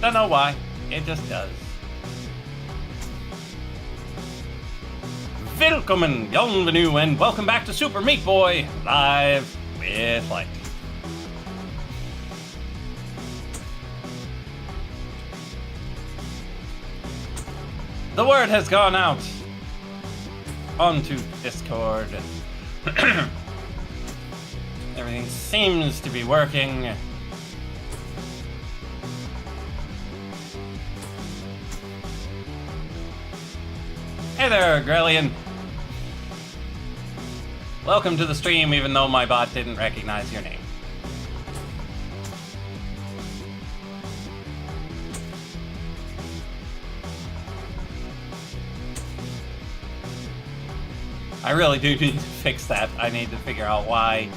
Don't know why. It just does. Willkommen, bienvenue, and welcome back to Super Meat Boy Live with Light. The word has gone out onto Discord. Everything seems to be working. Hey there, Grellian. Welcome to the stream, even though my bot didn't recognize your name. I really do need to fix that. I need to figure out why.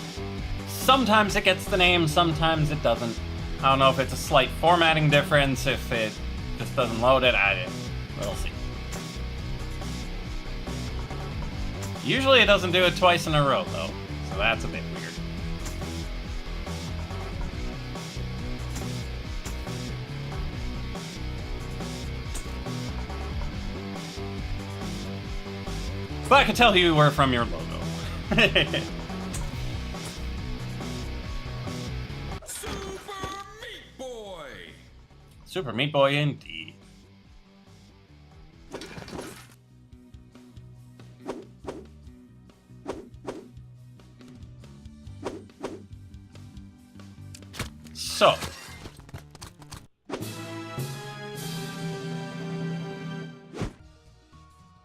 Sometimes it gets the name, sometimes it doesn't. I don't know if it's a slight formatting difference, if it just doesn't load it. We'll see. Usually it doesn't do it twice in a row, though, so that's a bit weird. But I could tell who you were from your logo. Super Meat Boy! Super Meat Boy indeed. So.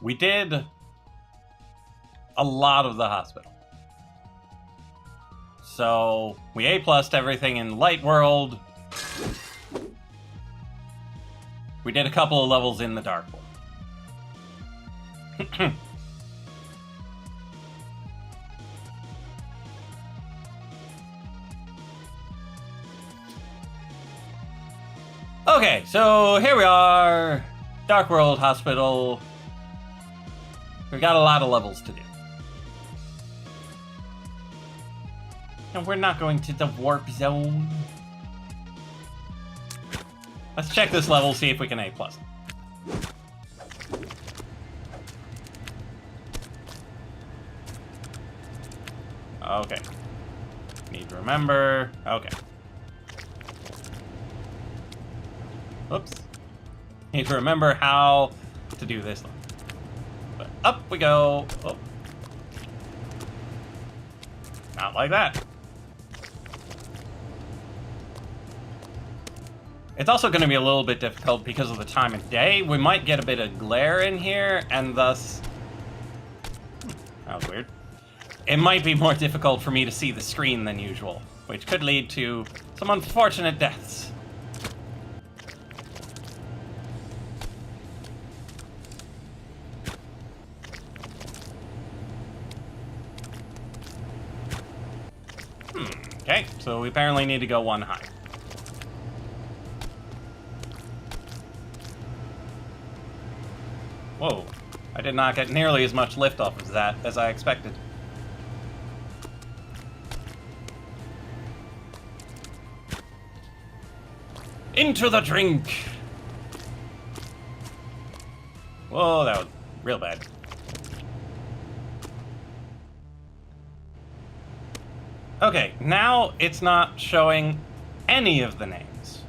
We did a lot of the hospital. So, we A+'d everything in Light World. We did a couple of levels in the Dark World. Okay, so here we are. Dark World Hospital. We've got a lot of levels to do. And we're not going to the warp zone. Let's check this level, see if we can A+. Okay. Need to remember. Okay. Oops. Need to remember how to do this one. But up we go. Oh. Not like that. It's also going to be a little bit difficult because of the time of day. We might get a bit of glare in here, and thus... That was weird. It might be more difficult for me to see the screen than usual, which could lead to some unfortunate deaths. Okay, so we apparently need to go one high. Whoa, I did not get nearly as much lift off of that as I expected. Into the drink! Whoa, that was real bad. Okay, now it's not showing any of the names.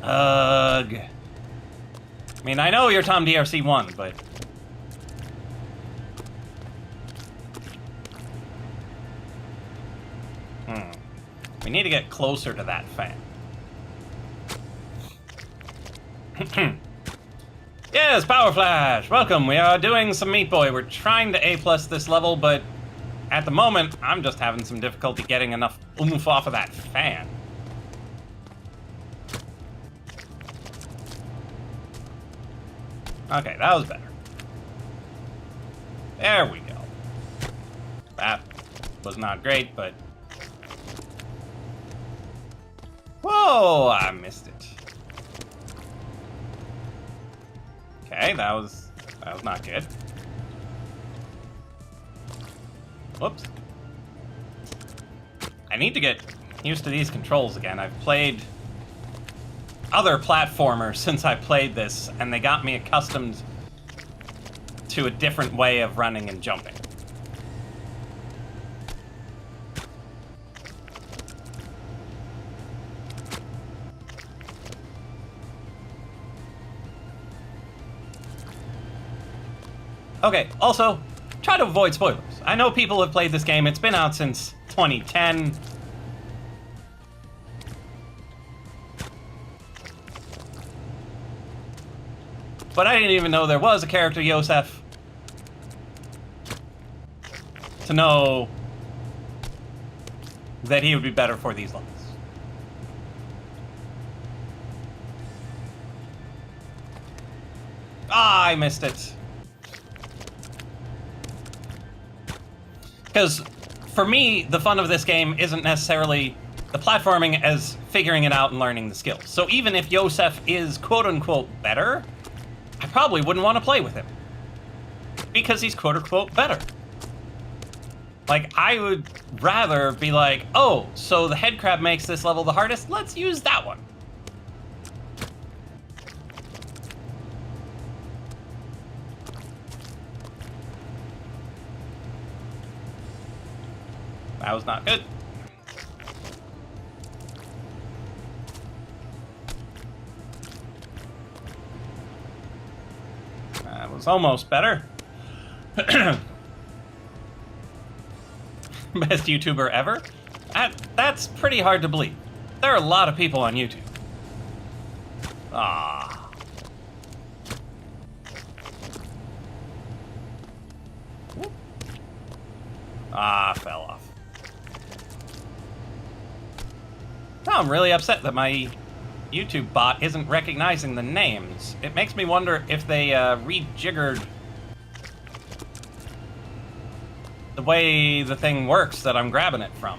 Ugh. I mean, I know you're Tom DRC1, but... We need to get closer to that fan. Yes, Power Flash! Welcome, we are doing some Meat Boy. We're trying to A+ this level, but at the moment, I'm just having some difficulty getting enough oomph off of that fan. Okay, that was better. There we go. That was not great, but... Whoa, I missed it. Okay, that was not good. Whoops. I need to get used to these controls again. I've played other platformers since I played this, and they got me accustomed to a different way of running and jumping. Okay, also, try to avoid spoilers. I know people have played this game. It's been out since 2010. But I didn't even know there was a character, Yosef, to know that he would be better for these levels. Ah, I missed it. Because for me, the fun of this game isn't necessarily the platforming as figuring it out and learning the skills. So even if Yosef is quote-unquote better, I probably wouldn't want to play with him. Because he's quote-unquote better. Like, I would rather be like, oh, so the head crab makes this level the hardest? Let's use that one. That was not good. That was almost better. Best YouTuber ever? That's pretty hard to believe. There are a lot of people on YouTube. Ah. Ah, fell off. Now I'm really upset that my YouTube bot isn't recognizing the names. It makes me wonder if they rejiggered the way the thing works that I'm grabbing it from.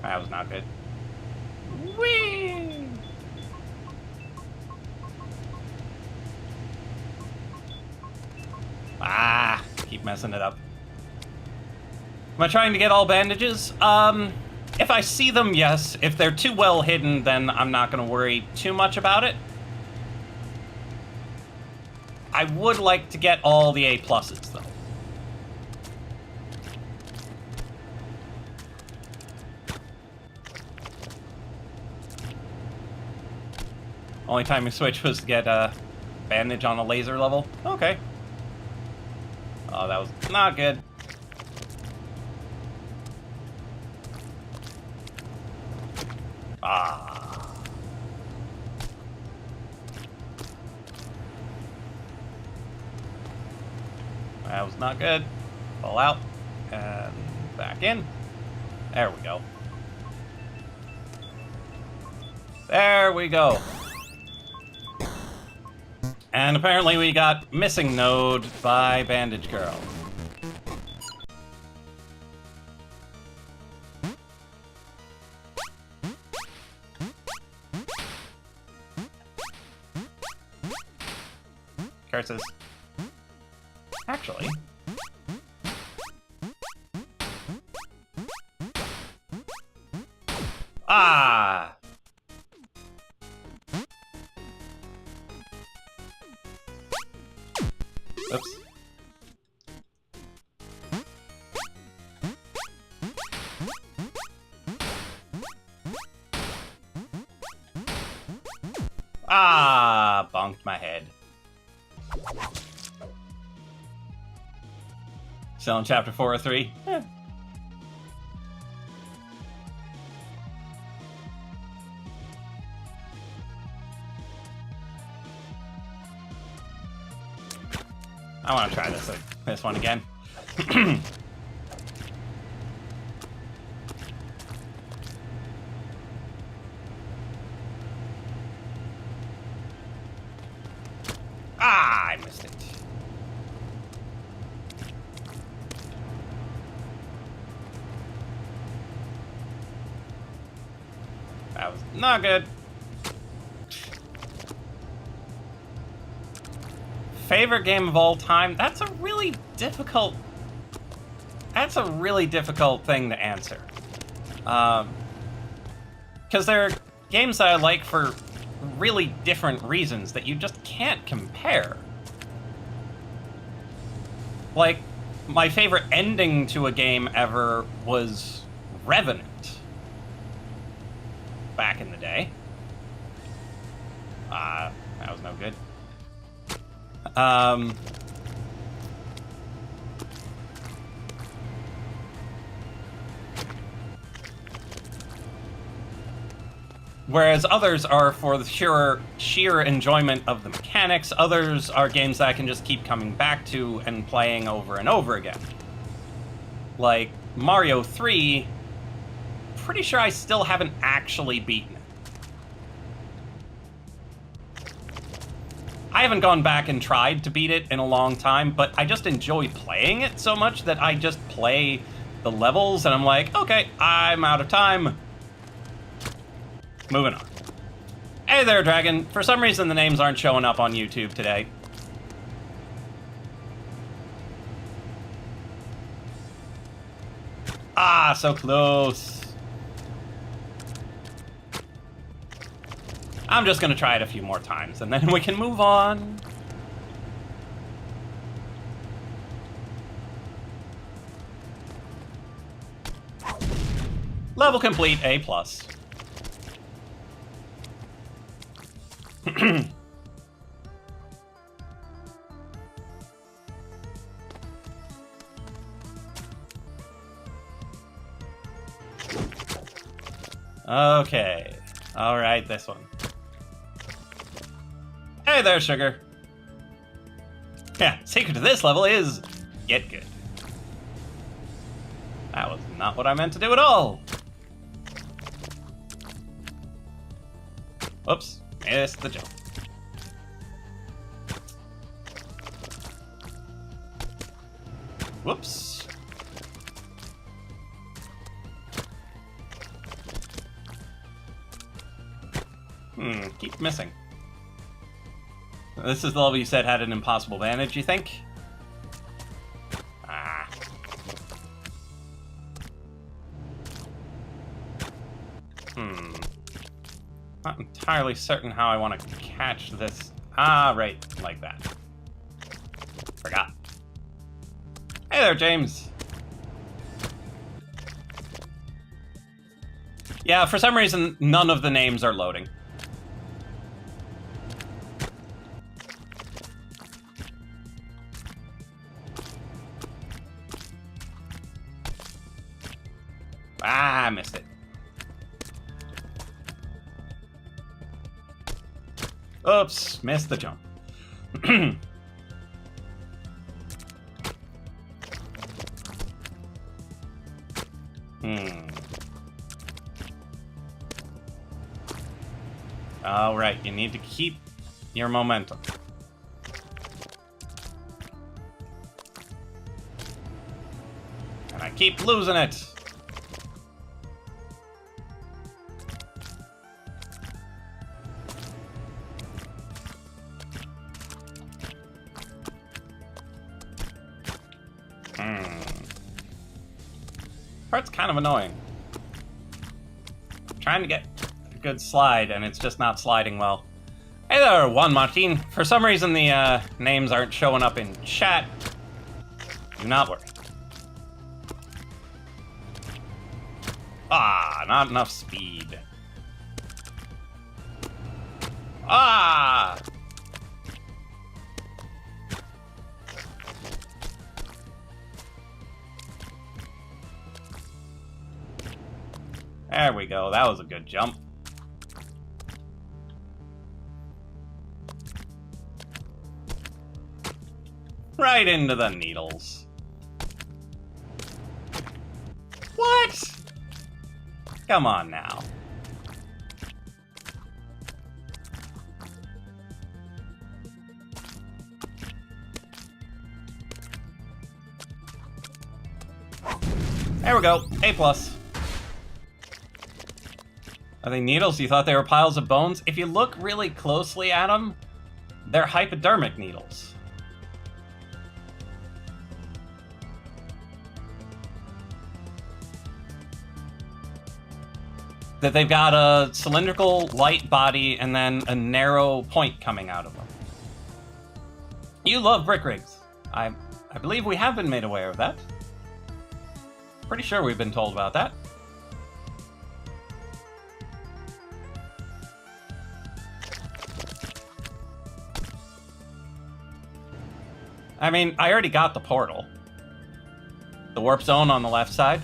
That was not good. Whee! Ah, keep messing it up. Am I trying to get all bandages? If I see them, yes. If they're too well hidden, then I'm not going to worry too much about it. I would like to get all the A+, though. Only time we switched was to get a bandage on a laser level. Okay. Oh, that was not good. Ah. That was not good. Fall out. And back in. There we go. There we go. And apparently we got Missing Node by Bandage Girl. Curses. Actually. Ah! Oops. Ah, bonked my head. Still in chapter 403? Eh. I want to try this one again. Ah, I missed it. That was not good. favorite game of all time? That's a really difficult... That's a really difficult thing to answer. Because there are games that I like for really different reasons that you just can't compare. Like, my favorite ending to a game ever was Revenant. Back in the day. That was no good. Whereas others are for the sheer enjoyment of the mechanics. Others are games that I can just keep coming back to and playing over and over again. Like Mario 3, pretty sure I still haven't actually beaten it. I haven't gone back and tried to beat it in a long time, but I just enjoy playing it so much that I just play the levels and I'm like, okay, I'm out of time. Moving on. Hey there, Dragon. For some reason, the names aren't showing up on YouTube today. Ah, so close. I'm just gonna try it a few more times, and then we can move on. Level complete, A+. Okay. Alright, this one. Hey there, Sugar. Yeah, secret to this level is get good. That was not what I meant to do at all. Whoops, missed the jump. Whoops. Keep missing. This is the level you said had an impossible advantage, you think? Ah. Not entirely certain how I want to catch this. Ah, right, like that. Forgot. Hey there, James. Yeah, for some reason, none of the names are loading. Ah, I missed it. Oops, missed the jump. All right, you need to keep your momentum. And I keep losing it. Part's kind of annoying. I'm trying to get a good slide, and it's just not sliding well. Hey there, Juan Martin. For some reason, the names aren't showing up in chat. Do not worry. Ah, not enough speed. Ah! There we go. That was a good jump. Right into the needles. What? Come on now. There we go. A+. Are they needles? You thought they were piles of bones? If you look really closely at them, they're hypodermic needles. that they've got a cylindrical light body and then a narrow point coming out of them. You love brick rigs. I believe we have been made aware of that. Pretty sure we've been told about that. I mean, I already got the portal. The warp zone on the left side.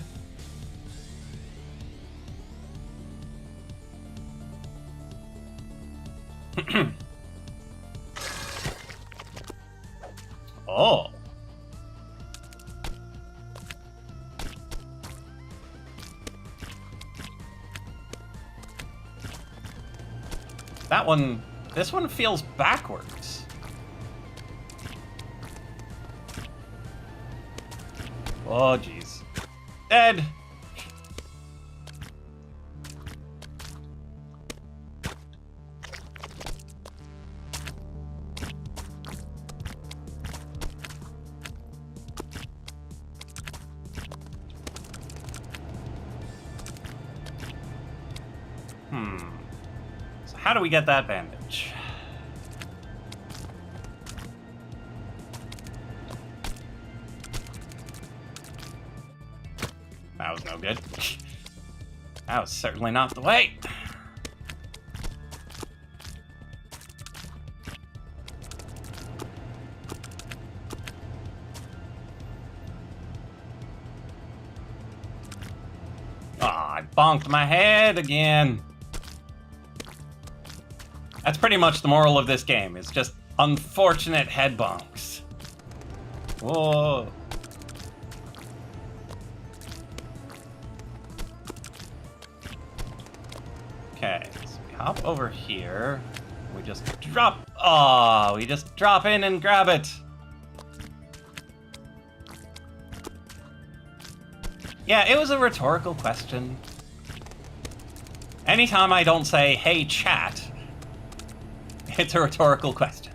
Oh. That one, this one feels backwards. Oh, jeez. Dead. So how do we get that bandage? That was no good. That was certainly not the way. Aw, I bonked my head again. That's pretty much the moral of this game. It's just unfortunate head bonks. Whoa. Okay, so we hop over here. We just drop. Oh, we just drop in and grab it. Yeah, it was a rhetorical question. Anytime I don't say, hey, chat, it's a rhetorical question.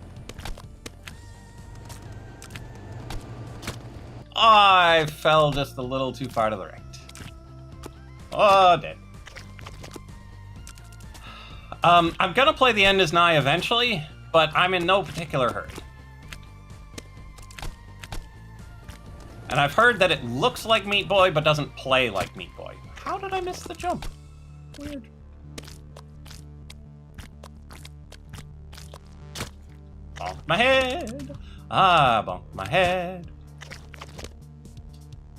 I fell just a little too far to the right. Oh, dead. I'm gonna play The End Is Nigh eventually, but I'm in no particular hurry. And I've heard that it looks like Meat Boy, but doesn't play like Meat Boy. How did I miss the jump? Weird. Bonk my head. Ah, bonk my head.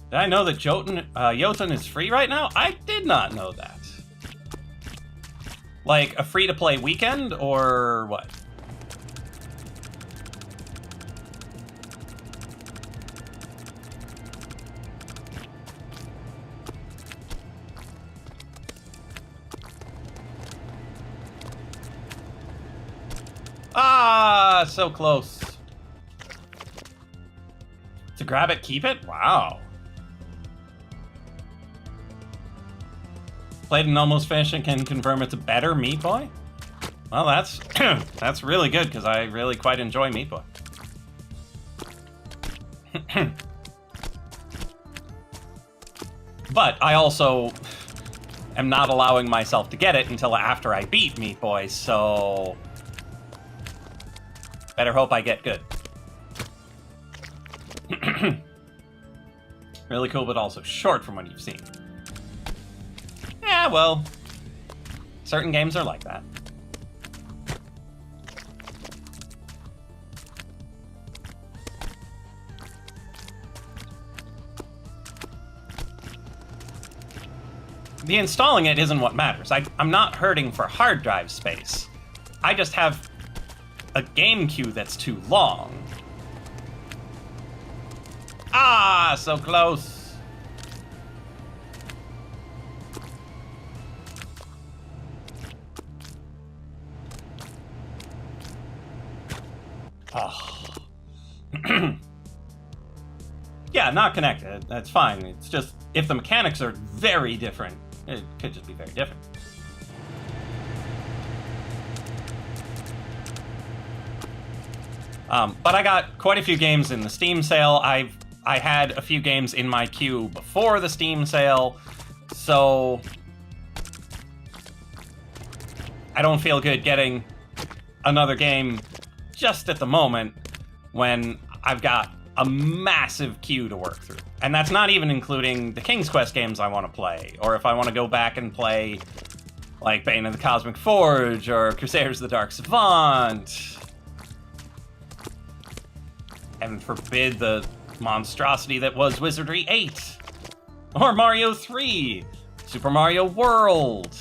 Did I know that Jotun is free right now? I did not know that. Like a free-to-play weekend, or what? Ah, so close. To grab it, keep it? Wow. Played and almost finished and can confirm it's a better Meat Boy? Well, that's that's really good, because I really quite enjoy Meat Boy. But I also am not allowing myself to get it until after I beat Meat Boy, so better hope I get good. Really cool, but also short from what you've seen. Yeah, well, certain games are like that. The installing it isn't what matters. I'm not hurting for hard drive space. I just have a game queue that's too long. Ah, so close. Oh. Yeah, not connected. That's fine. It's just, if the mechanics are very different, it could just be very different. But I got quite a few games in the Steam sale. I had a few games in my queue before the Steam sale, so I don't feel good getting another game just at the moment when I've got a massive queue to work through. And that's not even including the King's Quest games I want to play, or if I want to go back and play like Bane of the Cosmic Forge or Crusaders of the Dark Savant. Heaven forbid the monstrosity that was Wizardry 8 or Mario 3, Super Mario World.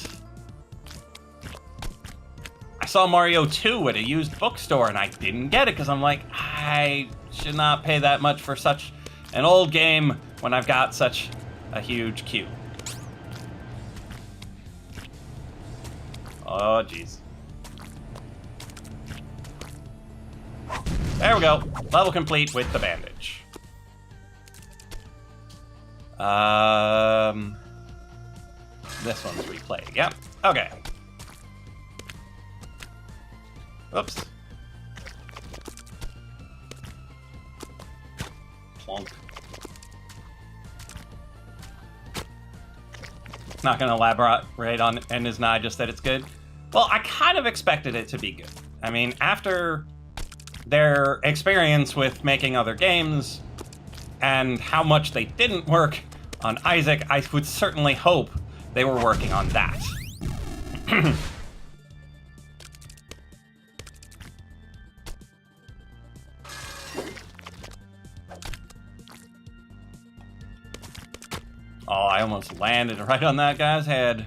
I saw Mario 2 at a used bookstore and I didn't get it because I'm like, I should not pay that much for such an old game when I've got such a huge queue. Oh, jeez. There we go. Level complete with the bandage. This one's replayed. Yep. Okay. Oops. Plonk. Not gonna elaborate on and is not just that it's good. Well, I kind of expected it to be good. I mean, after their experience with making other games and how much they didn't work on Isaac, I would certainly hope they were working on that. Oh, I almost landed right on that guy's head.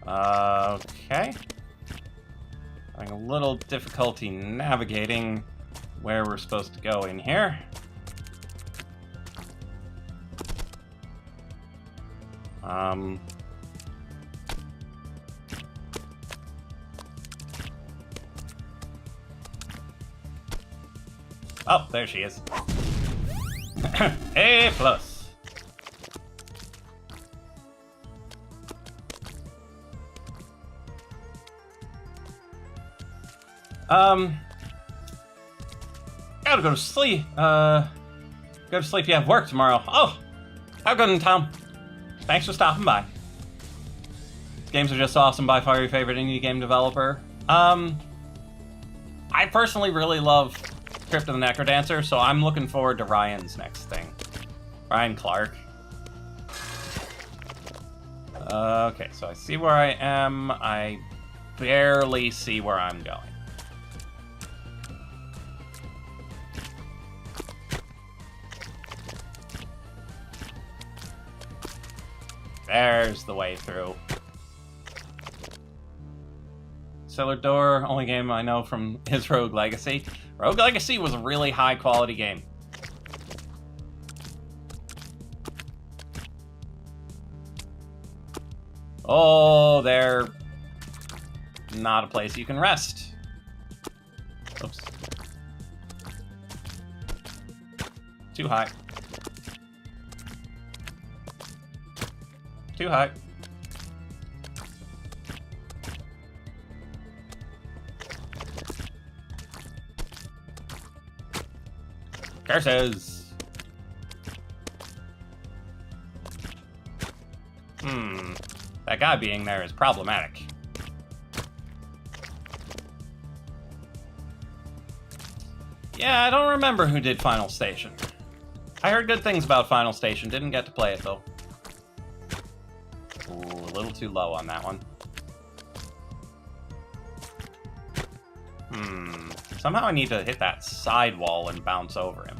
Okay. Having a little difficulty navigating where we're supposed to go in here. Oh, there she is. A plus. Gotta go to sleep. Go to sleep. You have work tomorrow. Oh, how good, Tom. Thanks for stopping by. Games are just awesome. By far your favorite indie game developer. I personally really love Crypt of the Necrodancer, so I'm looking forward to Ryan's next thing. Ryan Clark. Okay, so I see where I am. I barely see where I'm going. There's the way through. Cellar Door, only game I know from is Rogue Legacy. Rogue Legacy was a really high quality game. Oh, they're not a place you can rest. Oops. Too high. Too high. Curses! That guy being there is problematic. Yeah, I don't remember who did Final Station. I heard good things about Final Station, didn't get to play it though. Ooh, a little too low on that one. Somehow I need to hit that side wall and bounce over him.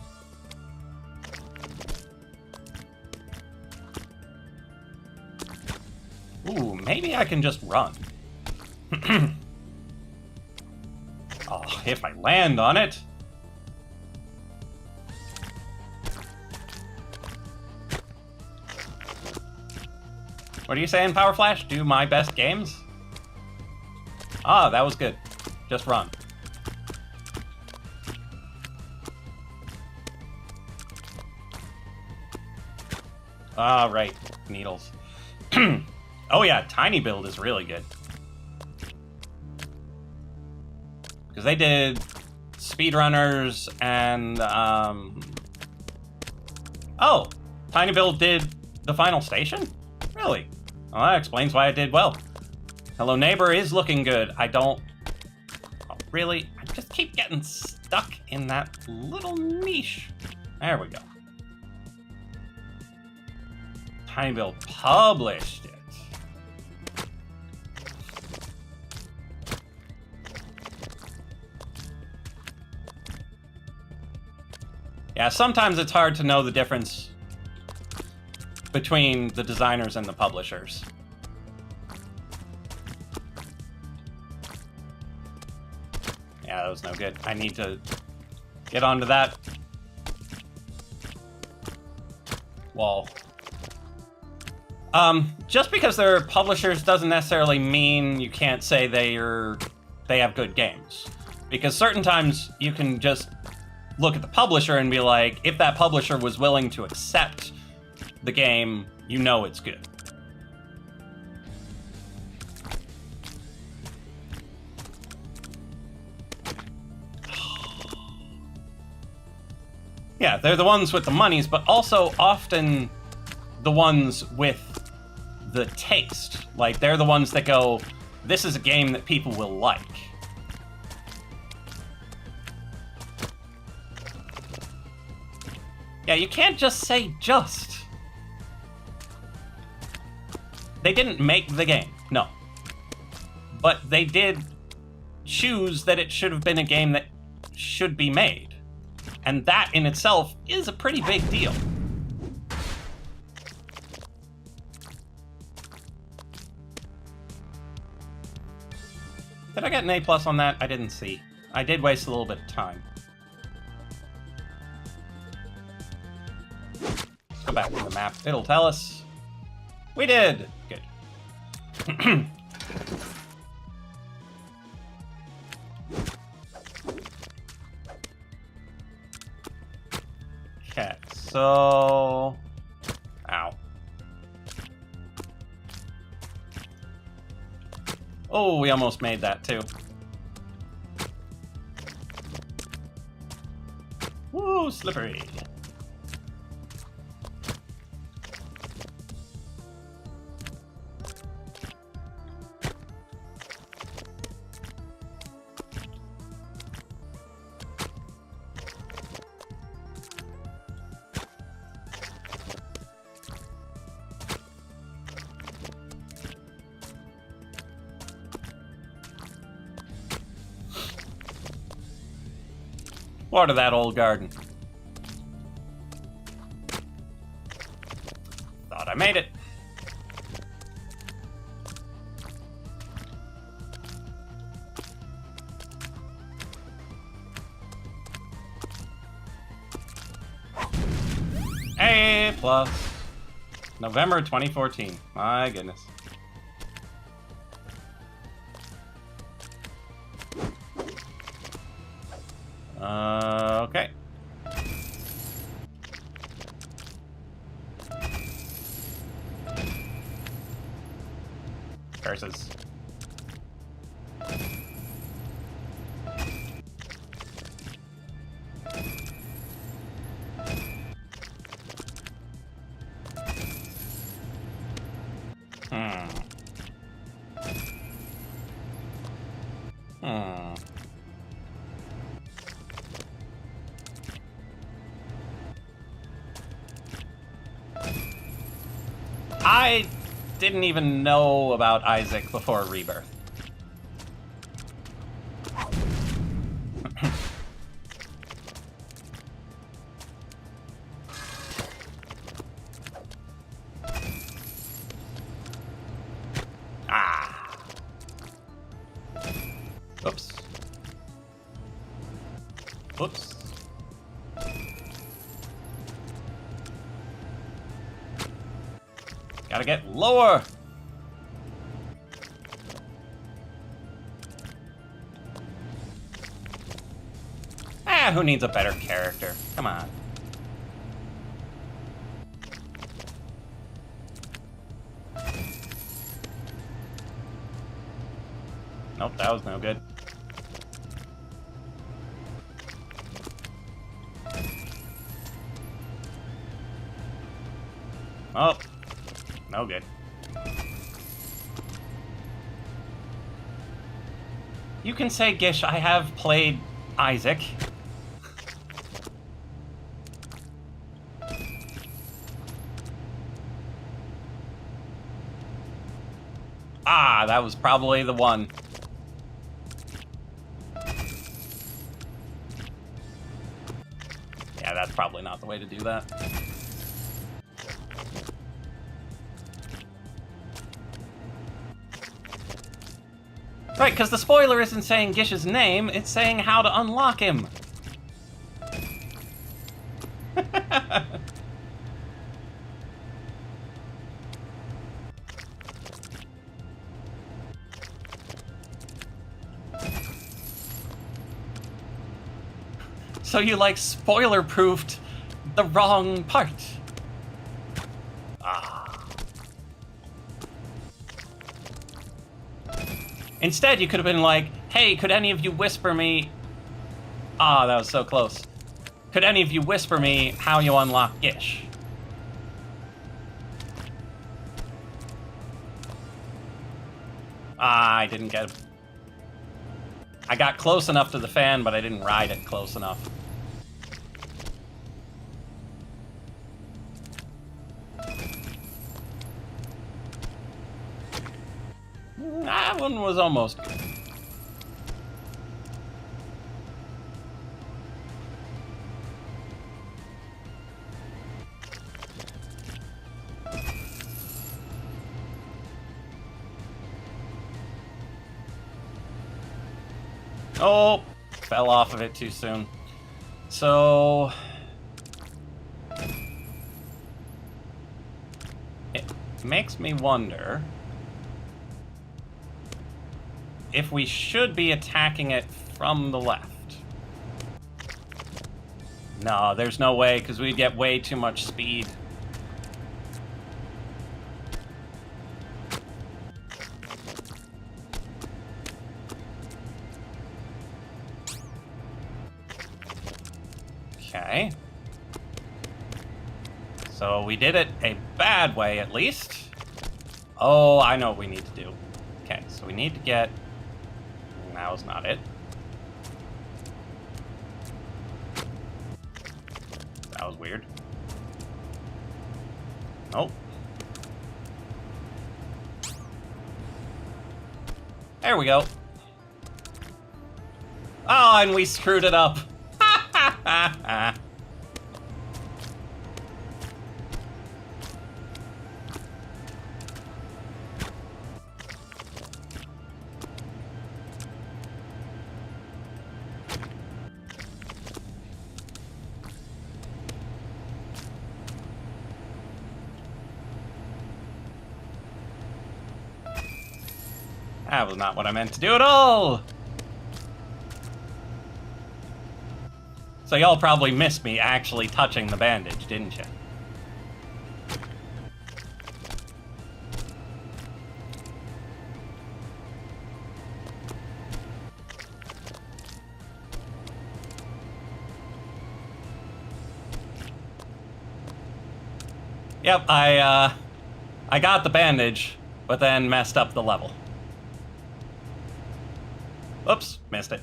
Ooh, maybe I can just run. Oh, if I land on it. What are you saying, Power Flash? Do my best games? Ah, that was good. Just run. Ah, right. Needles. Oh yeah, Tiny Build is really good. Because they did Speedrunners and, Oh! Tiny Build did the Final Station? Really? Well, that explains why I did well. Hello Neighbor is looking good. I don't... Oh, really? I just keep getting stuck in that little niche. There we go. Tinyville published it. Yeah, sometimes it's hard to know the difference between the designers and the publishers. Yeah, that was no good. I need to get onto that wall. Just because they're publishers doesn't necessarily mean you can't say they have good games. Because certain times you can just look at the publisher and be like, if that publisher was willing to accept the game, you know it's good. Yeah, they're the ones with the monies, but also often the ones with the taste. Like, they're the ones that go, this is a game that people will like. Yeah, you can't just say just. They didn't make the game, no. But they did choose that it should have been a game that should be made. And that in itself is a pretty big deal. Did I get an A+ on that? I didn't see. I did waste a little bit of time. Let's go back to the map. It'll tell us. We did! Good. Okay, so... Ow. Oh, we almost made that too. Woo, slippery. Water that old garden. Thought I made it. A+. November 2014. My goodness. Okay. Curses. I didn't even know about Isaac before Rebirth. Ah. Oops. Oops. Gotta get lower! Ah, who needs a better character? Come on. Nope, that was no good. Oh. No good. You can say Gish, I have played Isaac. Ah, that was probably the one. Yeah, that's probably not the way to do that. Right, because the spoiler isn't saying Gish's name, it's saying how to unlock him. So you, like, spoiler-proofed the wrong part. Ah. Instead, you could have been like, hey, could any of you whisper me... Ah, that was so close. Could any of you whisper me how you unlock Gish? Ah, I didn't get it. I got close enough to the fan, but I didn't ride it close enough. That one was almost good. Oh, fell off of it too soon. So... it makes me wonder if we should be attacking it from the left. No, there's no way, because we'd get way too much speed. Okay. So we did it a bad way, at least. Oh, I know what we need to do. Okay, so we need to get... That was not it. That was weird. Nope. There we go. Oh, and we screwed it up. That was not what I meant to do at all! So y'all probably missed me actually touching the bandage, didn't you? Yep, I got the bandage, but then messed up the level. Oops, missed it.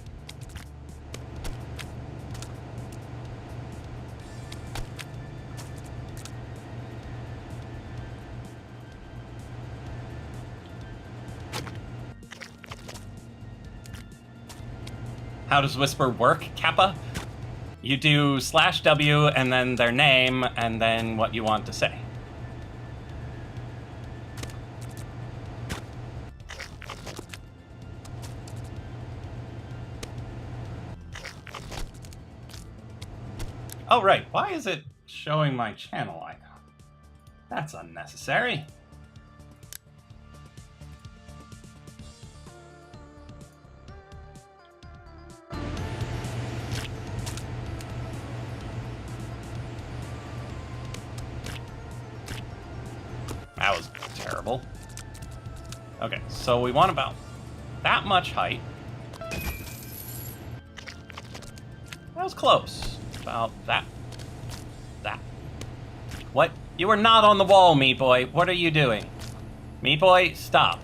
How does Whisper work, Kappa? You do /W and then their name and then what you want to say. Oh, right. Why is it showing my channel icon? That's unnecessary. That was terrible. Okay, so we want about that much height. That was close. About that. That. What? You are not on the wall, Meat Boy. What are you doing? Meat Boy, stop.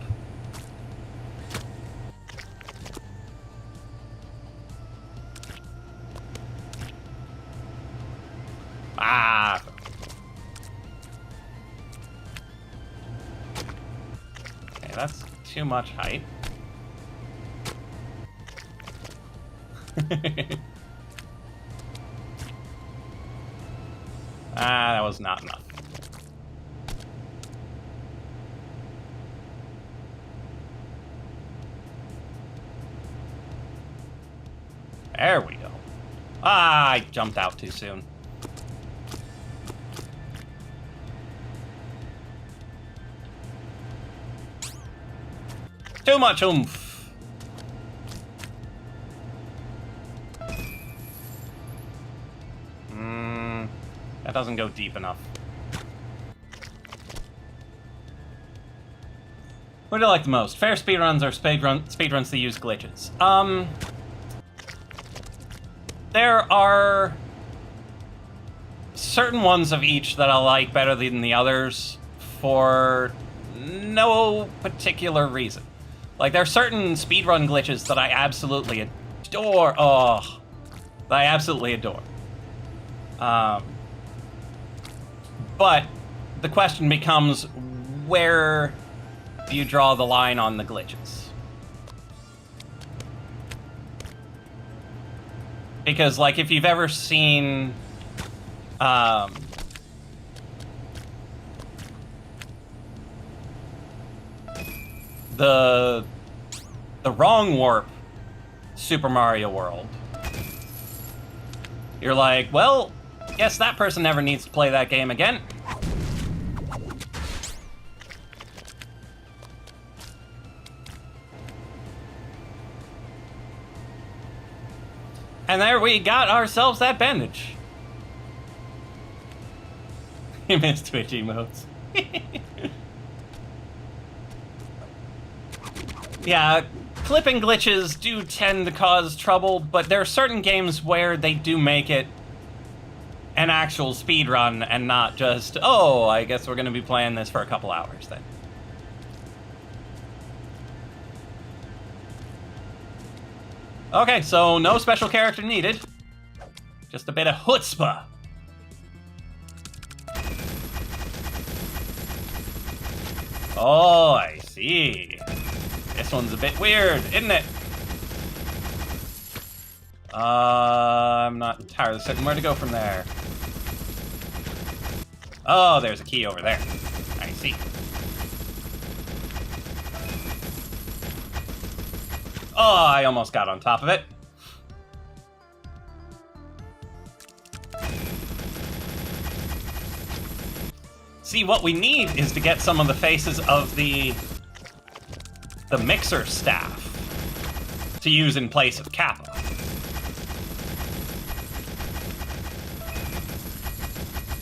too much height. Ah, that was not enough. There we go. Ah, I jumped out too soon. Too much oomph. That doesn't go deep enough. What do you like the most? Fair speedruns or speedruns that use glitches? There are certain ones of each that I like better than the others for no particular reason. Like, there are certain speedrun glitches that I absolutely adore. Oh, that I absolutely adore. But the question becomes, where do you draw the line on the glitches? Because, like, if you've ever seen, the wrong warp Super Mario World, you're like, well, guess that person never needs to play that game again. And there we got ourselves that bandage. You missed Twitch emotes. Yeah, clipping glitches do tend to cause trouble, but there are certain games where they do make it an actual speedrun and not just, oh, I guess we're going to be playing this for a couple hours then. Okay, so no special character needed. Just a bit of chutzpah. Oh, I see. This one's a bit weird, isn't it? I'm not entirely certain where to go from there. Oh, there's a key over there. I see. Oh, I almost got on top of it. See, what we need is to get some of the faces of the mixer staff to use in place of Kappa.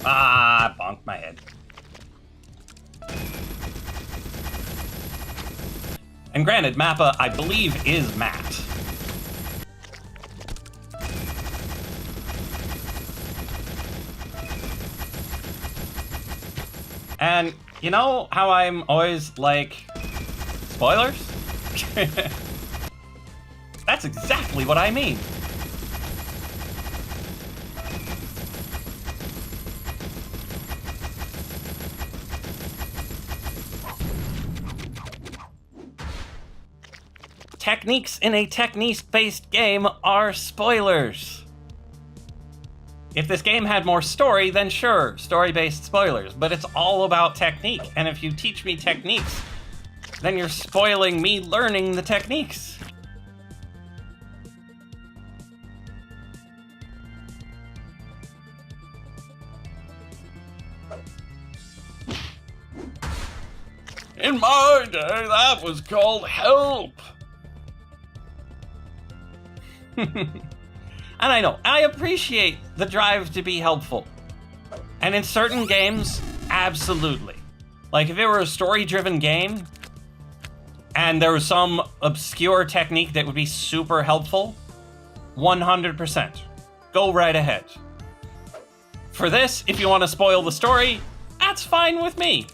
Ah, bonked my head. And granted, Mappa, I believe, is Matt. And you know how I'm always like, spoilers? That's exactly what I mean. Techniques in a technique-based game are spoilers. If this game had more story, then sure, story-based spoilers, but it's all about technique, and if you teach me techniques, then you're spoiling me learning the techniques. In my day, that was called help. And I know, I appreciate the drive to be helpful. And in certain games, absolutely. Like, if it were a story-driven game, and there was some obscure technique that would be super helpful, 100%. Go right ahead. For this, if you want to spoil the story, that's fine with me.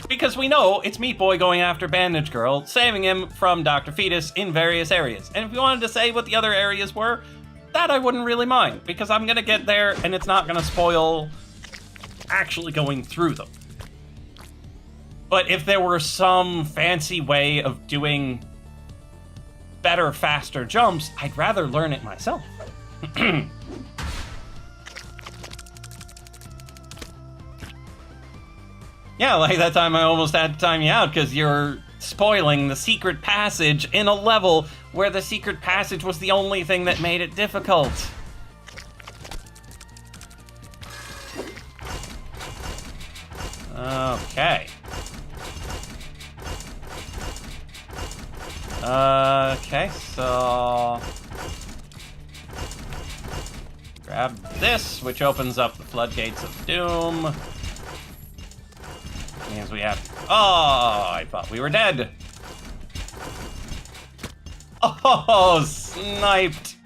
Because we know it's Meat Boy going after Bandage Girl, saving him from Dr. Fetus in various areas. And if you wanted to say what the other areas were, that I wouldn't really mind, because I'm gonna get there and it's not gonna spoil actually going through them. But if there were some fancy way of doing better, faster jumps, I'd rather learn it myself. Yeah, like that time I almost had to time you out because you're spoiling the secret passage in a level where the secret passage was the only thing that made it difficult. Okay. Okay, so... grab this, which opens up the floodgates of doom. Means we have... oh, I thought we were dead. Oh, sniped.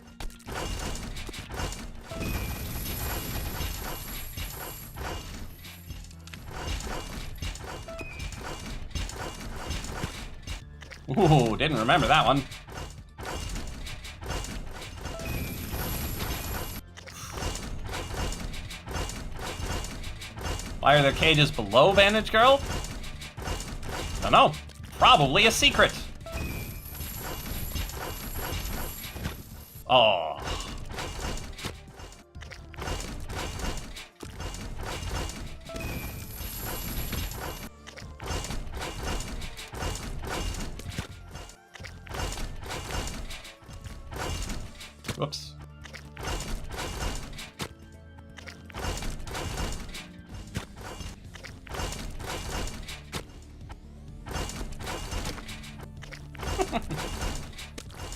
Ooh, didn't remember that one. Why are there cages below Bandage Girl? Dunno. Probably a secret. Oh. Whoops.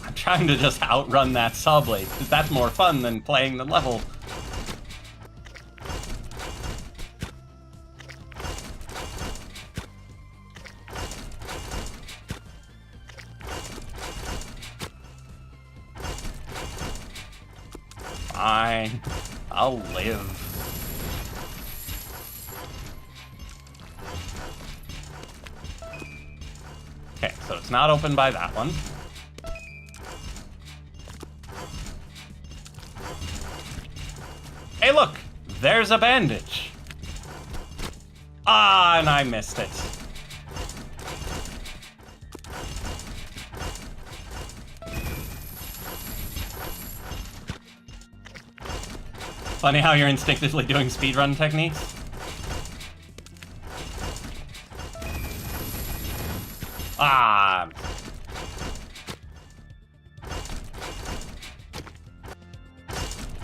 I'm trying to just outrun that saw blade, because that's more fun than playing the level. Fine. I'll live. Okay, so it's not opened by that one. Hey, look! There's a bandage! Ah, and I missed it. Funny how you're instinctively doing speedrun techniques. Ah.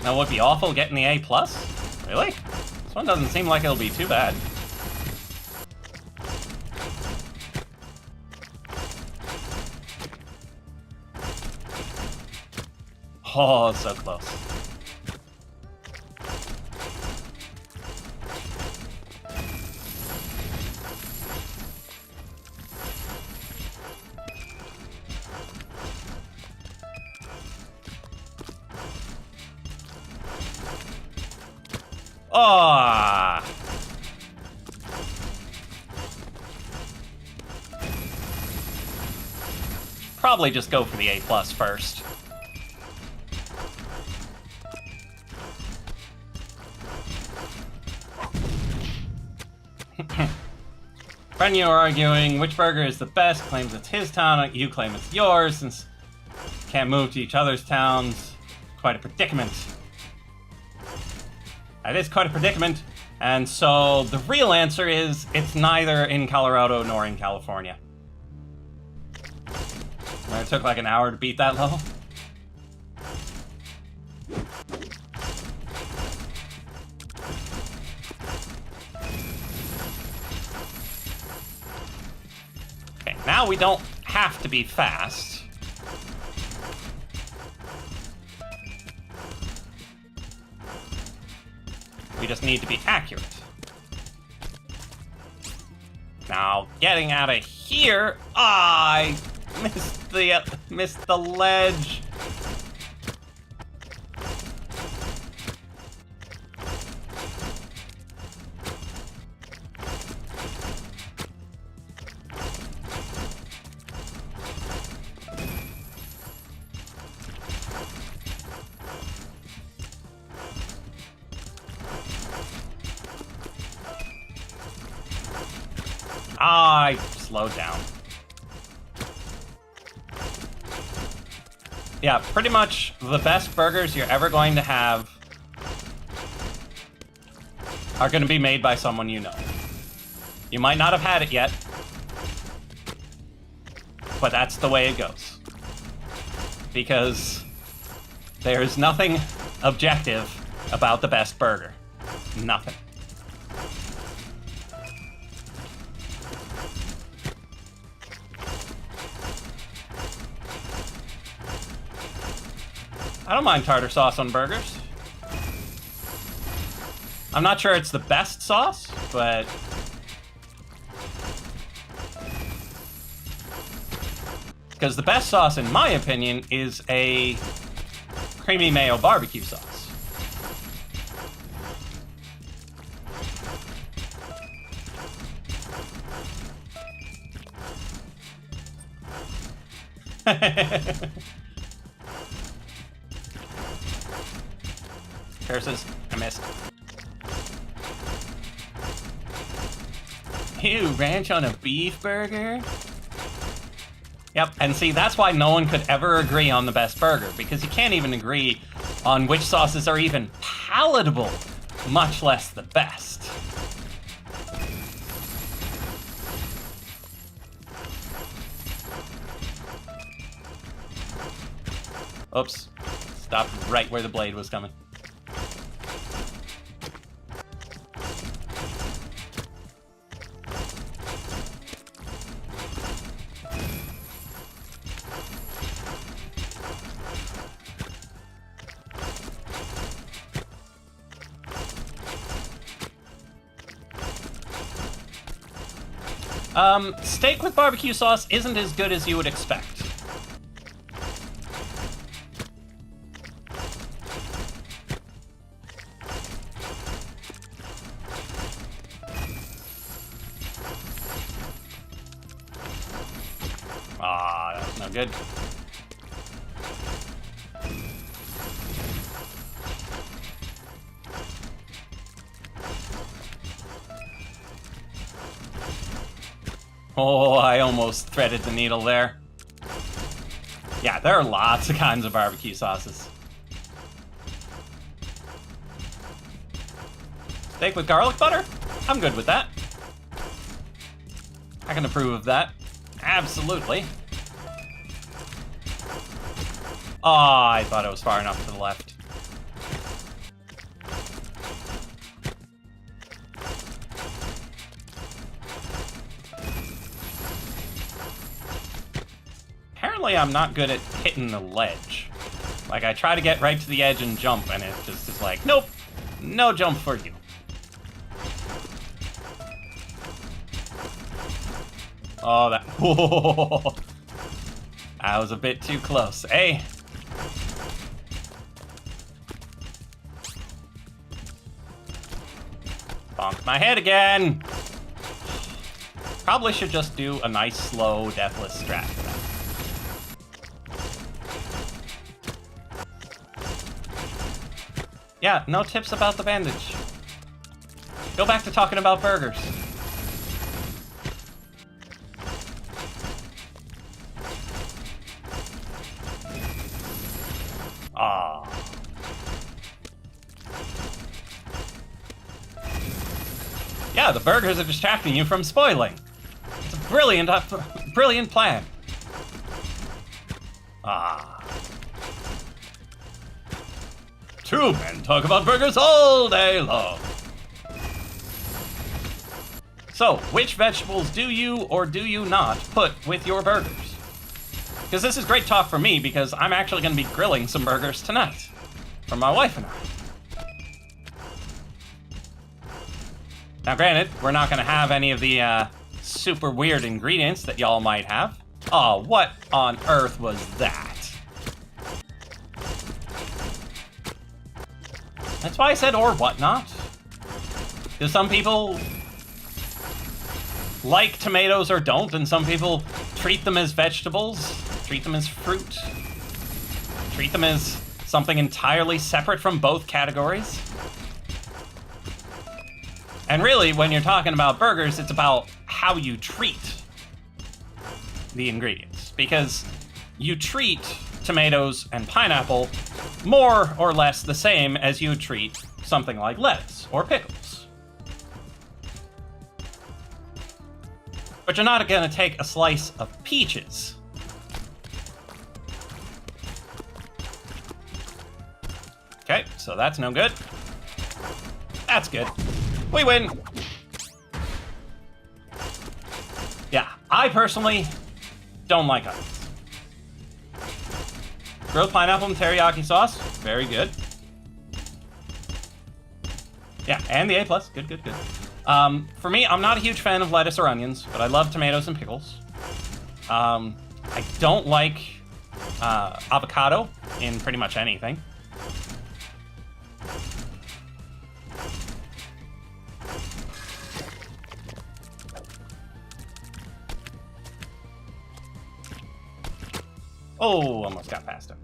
Now, would it be awful getting the A+? Really? This one doesn't seem like it'll be too bad. Oh, so close. Ah! Probably just go for the A+ first. Friend, you are arguing which burger is the best, claims it's his town, you claim it's yours, since can't move to each other's towns. Quite a predicament. That is quite a predicament, and so the real answer is it's neither in Colorado nor in California. It took like an hour to beat that level. Okay, now we don't have to be fast. We just need to be accurate. Now, getting out of here, I missed the ledge. slowed down. Yeah, pretty much the best burgers you're ever going to have are going to be made by someone you know. You might not have had it yet, but that's the way it goes. Because there's nothing objective about the best burger. Nothing. I don't mind tartar sauce on burgers. I'm not sure it's the best sauce, but because the best sauce, in my opinion, is a creamy mayo barbecue sauce. Curses, I missed. Ew, ranch on a beef burger? Yep, and see, that's why no one could ever agree on the best burger, because you can't even agree on which sauces are even palatable, much less the best. Oops. Stopped right where the blade was coming. Steak with barbecue sauce isn't as good as you would expect. Ah, that's no good. Oh, I almost threaded the needle there. Yeah, there are lots of kinds of barbecue sauces. Steak with garlic butter? I'm good with that. I can approve of that. Absolutely. Oh, I thought it was far enough to the left. Apparently I'm not good at hitting the ledge. Like, I try to get right to the edge and jump, and it just is like, nope, no jump for you. Oh, that... Whoa, that was a bit too close. Hey. Bonked my head again. Probably should just do a nice, slow, deathless strat for that. Yeah, no tips about the bandage. Go back to talking about burgers. Ah. Yeah, the burgers are distracting you from spoiling. It's a brilliant plan. Ah. Two men talk about burgers all day long. So, which vegetables do you or do you not put with your burgers? Because this is great talk for me, because I'm actually going to be grilling some burgers tonight for my wife and I. Now, granted, we're not going to have any of the super weird ingredients that y'all might have. Oh, what on earth was that? That's why I said or whatnot. Because some people like tomatoes or don't, and some people treat them as vegetables, treat them as fruit, treat them as something entirely separate from both categories. And really, when you're talking about burgers, it's about how you treat the ingredients, because you treat tomatoes and pineapple more or less the same as you would treat something like lettuce or pickles. But you're not going to take a slice of peaches okay, so that's no good. That's good. We win. Yeah, I personally don't like onions. Grilled pineapple and teriyaki sauce, very good. Yeah, and the A+, good, good, good. For me, I'm not a huge fan of lettuce or onions, but I love tomatoes and pickles. I don't like avocado in pretty much anything. Oh, almost got past him.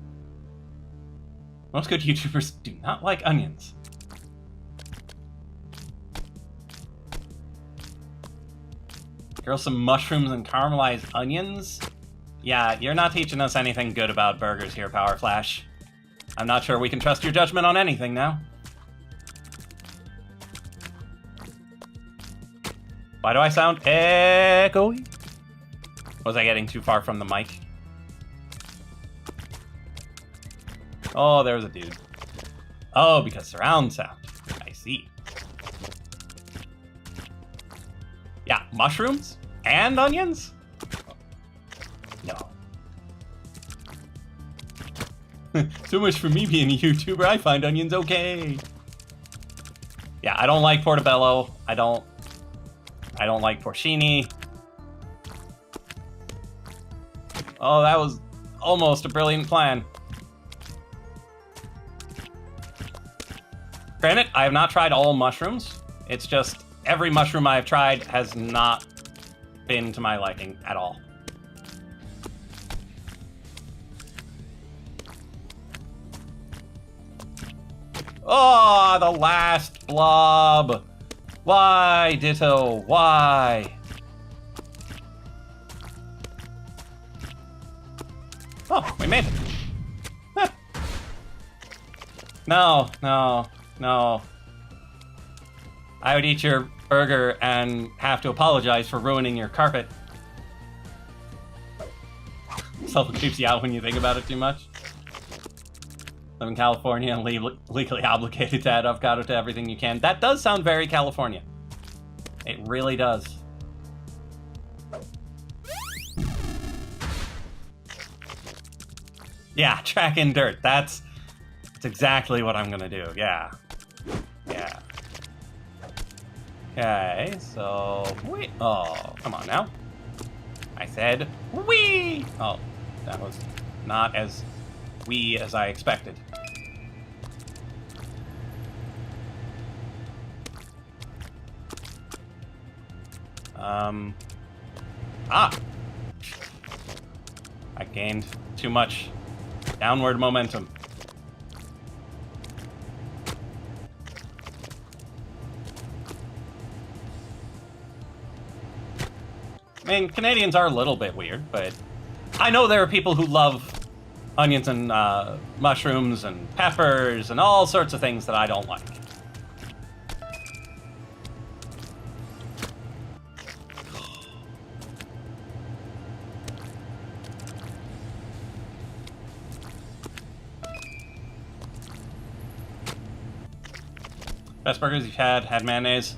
Most good YouTubers do not like onions. Grill some mushrooms and caramelized onions? Yeah, you're not teaching us anything good about burgers here, Power Flash. I'm not sure we can trust your judgment on anything now. Why do I sound echoey? Was I getting too far from the mic? Oh, there's a dude. Oh, because surround sound. I see. Yeah, mushrooms and onions? No. So much for me being a YouTuber, I find onions okay. Yeah, I don't like portobello. I don't like porcini. Oh, that was almost a brilliant plan. Granted, I have not tried all mushrooms. It's just every mushroom I've tried has not been to my liking at all. Oh, the last blob. Why, Ditto? Why? Oh, we made it. Huh. No, no, no. I would eat your burger and have to apologize for ruining your carpet. Self creeps you out when you think about it too much. Live in California and legally obligated to add avocado to everything you can. That does sound very California. It really does. Yeah, track in dirt. That's exactly what I'm gonna do. Yeah. Yeah. Okay, so wait. Oh, come on now. I said wee. Oh, that was not as wee as I expected. I gained too much downward momentum. I mean, Canadians are a little bit weird, but I know there are people who love onions and mushrooms and peppers and all sorts of things that I don't like. Best burgers you've had mayonnaise.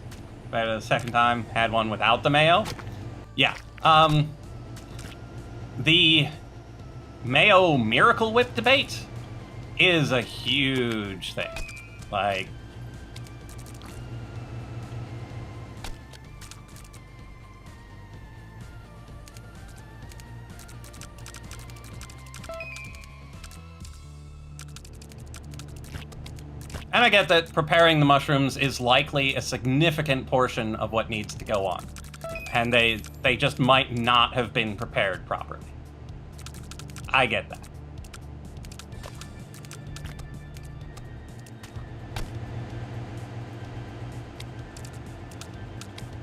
I had it a second time, had one without the mayo. Yeah, the mayo Miracle Whip debate is a huge thing. Like, and I get that preparing the mushrooms is likely a significant portion of what needs to go on. And they just might not have been prepared properly. I get that.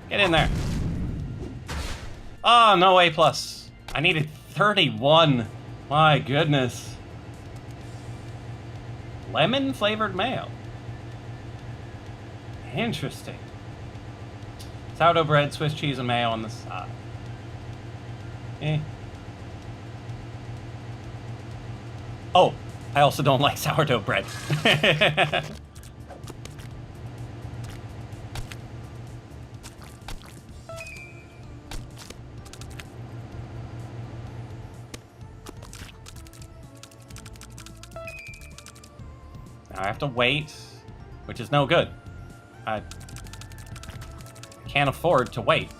Get in there. Oh, no A+. I needed 31. My goodness. Lemon flavored mayo. Interesting. Sourdough bread, Swiss cheese, and mayo on the side. Oh, I also don't like sourdough bread. Now I have to wait, which is no good. I can't afford to wait.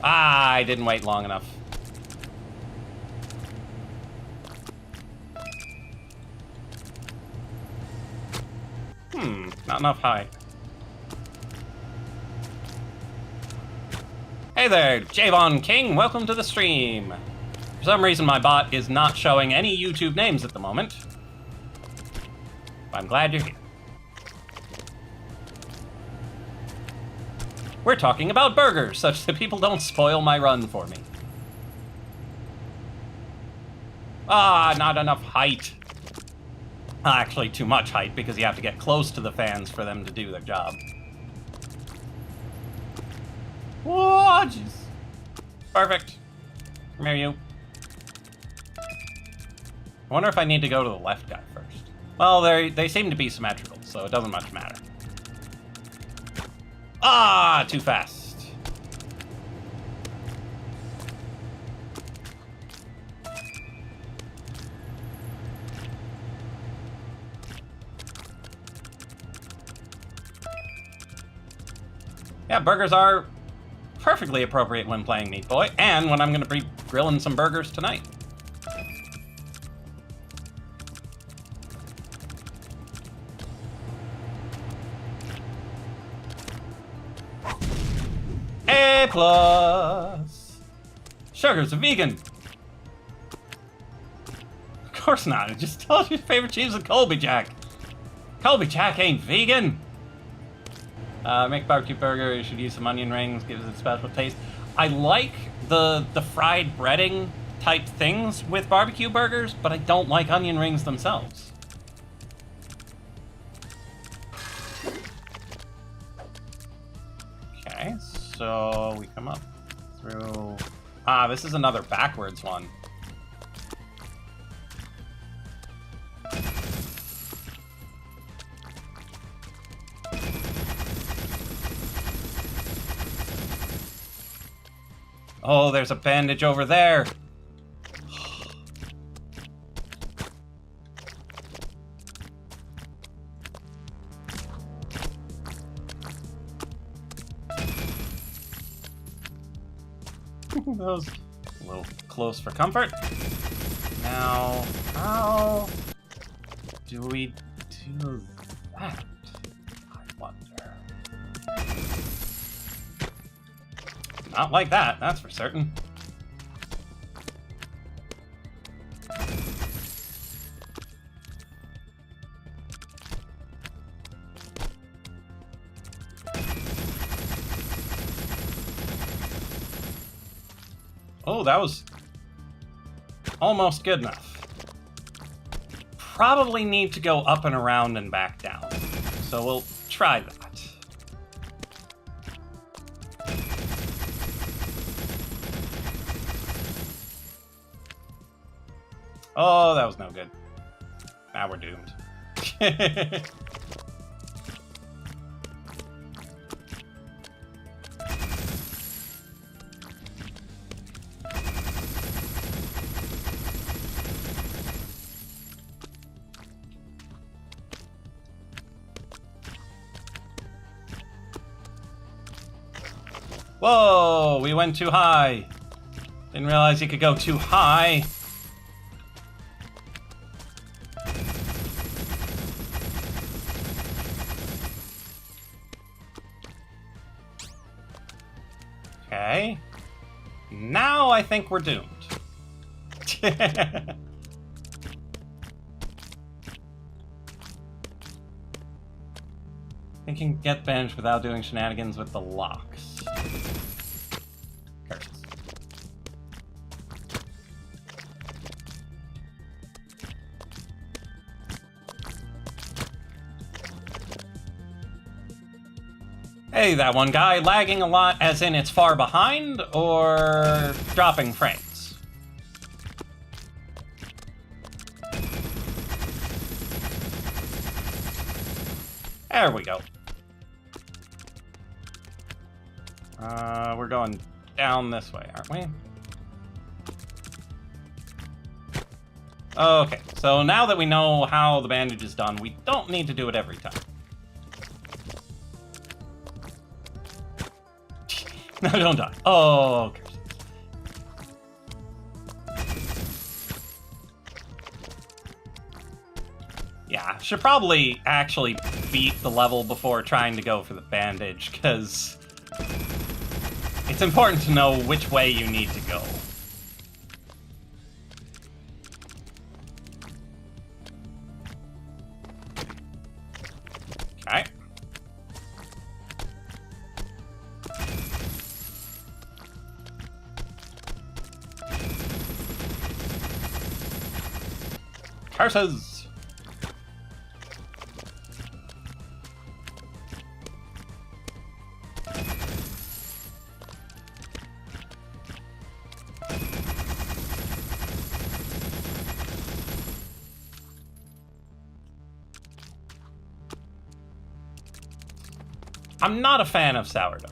Ah, I didn't wait long enough. Not enough high. Hey there, Javon King, welcome to the stream. For some reason my bot is not showing any YouTube names at the moment. But I'm glad you're here. We're talking about burgers, such that people don't spoil my run for me. Ah, not enough height. Actually, too much height, because you have to get close to the fans for them to do their job. Whoa, jeez. Perfect. Come here, you. I wonder if I need to go to the left guy first. Well, they seem to be symmetrical, so it doesn't much matter. Ah, too fast. Yeah, burgers are perfectly appropriate when playing Meat Boy, and when I'm going to be grilling some burgers tonight. A+. Sugar's a vegan. Of course not. It just tells you your favorite cheese is Colby Jack. Colby Jack ain't vegan. Make barbecue burger. You should use some onion rings. Gives it a special taste. I like the fried breading type things with barbecue burgers, but I don't like onion rings themselves. Okay, so we come up through... Ah, this is another backwards one. Oh, there's a bandage over there. That was a little close for comfort. Now, how do we do that? I wonder. Not like that, that's for certain. Oh, that was almost good enough. Probably need to go up and around and back down. So we'll try that. Oh, that was no good. Now we're doomed. Whoa, we went too high. Didn't realize you could go too high. Okay. Now I think we're doomed. I can get bandaged without doing shenanigans with the locks. Curses. Hey, that one guy, lagging a lot as in it's far behind, or dropping frames? There we go. We're going down this way, aren't we? Okay, so now that we know how the bandage is done, we don't need to do it every time. No, don't die. Oh, okay. Yeah, should probably actually beat the level before trying to go for the bandage, because it's important to know which way you need to go. Okay. Curses! I'm not a fan of sourdough.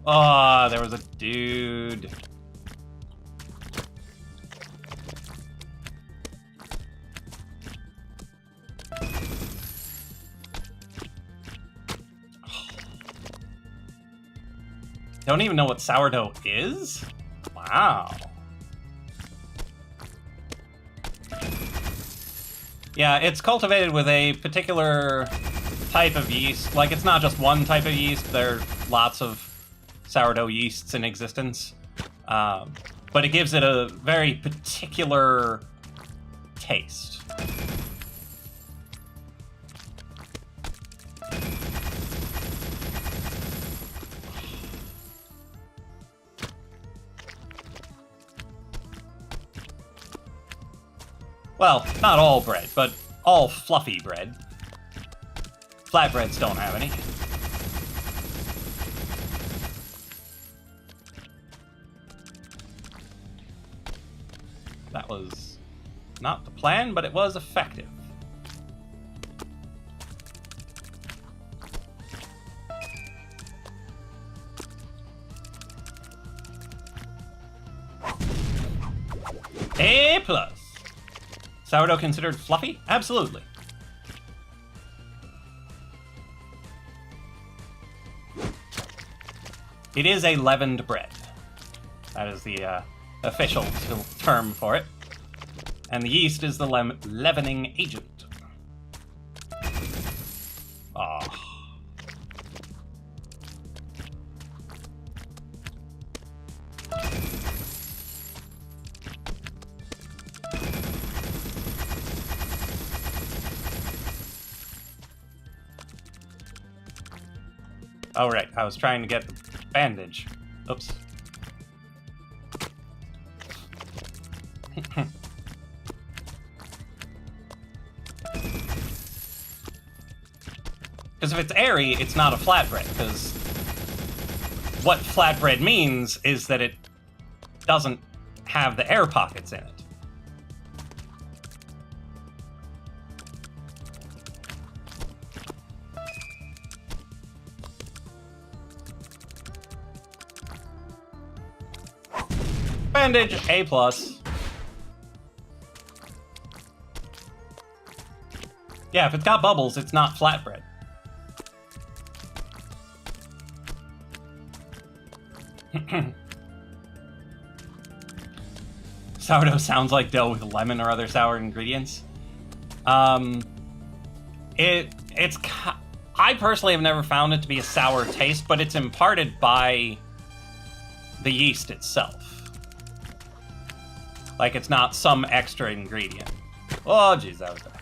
Oh, there was a dude. Don't even know what sourdough is? Wow. Yeah, it's cultivated with a particular type of yeast. Like, it's not just one type of yeast. There are lots of sourdough yeasts in existence. But it gives it a very particular taste. Well, not all bread, but all fluffy bread. Flatbreads don't have any. That was not the plan, but it was effective. A+. Sourdough considered fluffy? Absolutely. It is a leavened bread. That is the official term for it. And the yeast is the leavening agent. Ah. Oh, right. I was trying to get the bandage. Oops. Because if it's airy, it's not a flatbread, because what flatbread means is that it doesn't have the air pockets in it. Bandage, A+. Yeah, if it's got bubbles, it's not flatbread. Sourdough sounds like dough with lemon or other sour ingredients. I personally have never found it to be a sour taste, but it's imparted by the yeast itself. Like, it's not some extra ingredient. Oh, jeez, that was bad.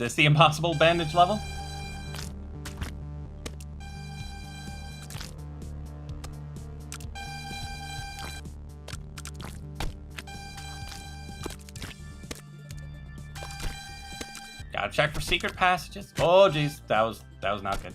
this the impossible bandage level? Gotta check for secret passages. Oh, jeez, that was not good.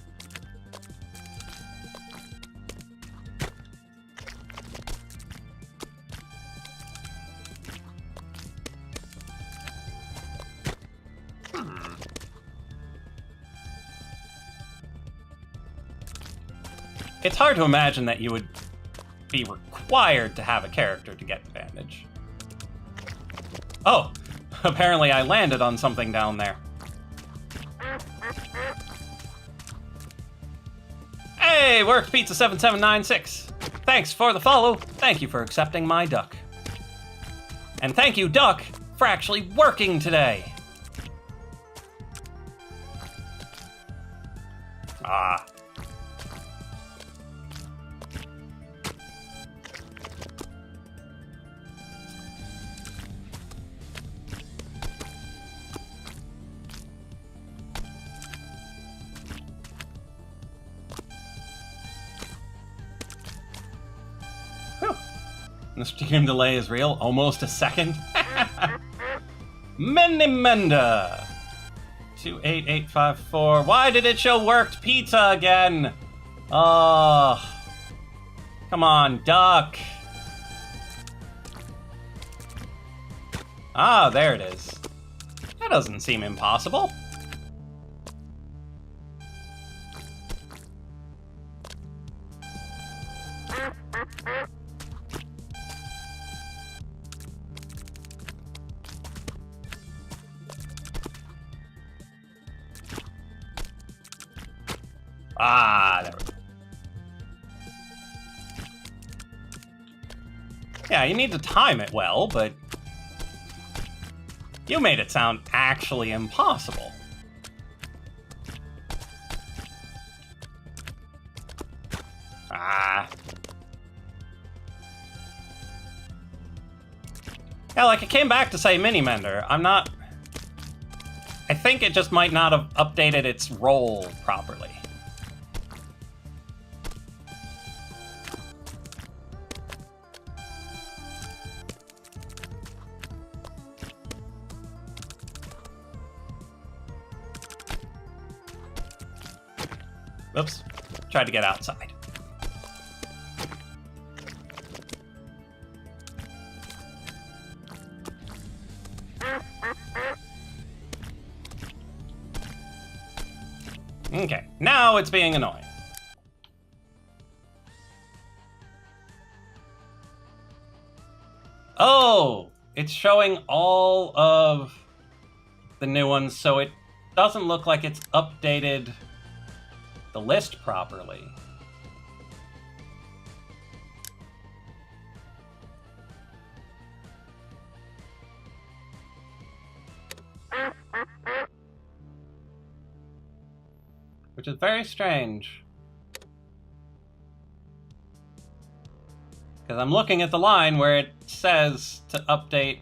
It's hard to imagine that you would be required to have a character to get the bandage. Oh, apparently I landed on something down there. Hey, Worked Pizza 7796. Thanks for the follow. Thank you for accepting my duck. And thank you, Duck, for actually working today. Ah. The stream delay is real. Almost a second. Menda 28854. Why did it show Worked Pizza again? Oh, come on, Duck. Ah, there it is. That doesn't seem impossible. Ah, there we go. Yeah, you need to time it well, but you made it sound actually impossible. Ah. Yeah, like, it came back to say Mini Mender. I think it just might not have updated its role properly. Oops. Tried to get outside. Okay, now it's being annoying. Oh, it's showing all of the new ones, so it doesn't look like it's updated the list properly. Which is very strange. Because I'm looking at the line where it says to update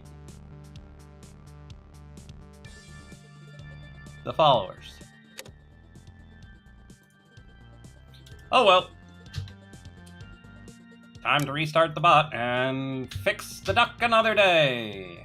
the followers. Oh well. Time to restart the bot and fix the duck another day.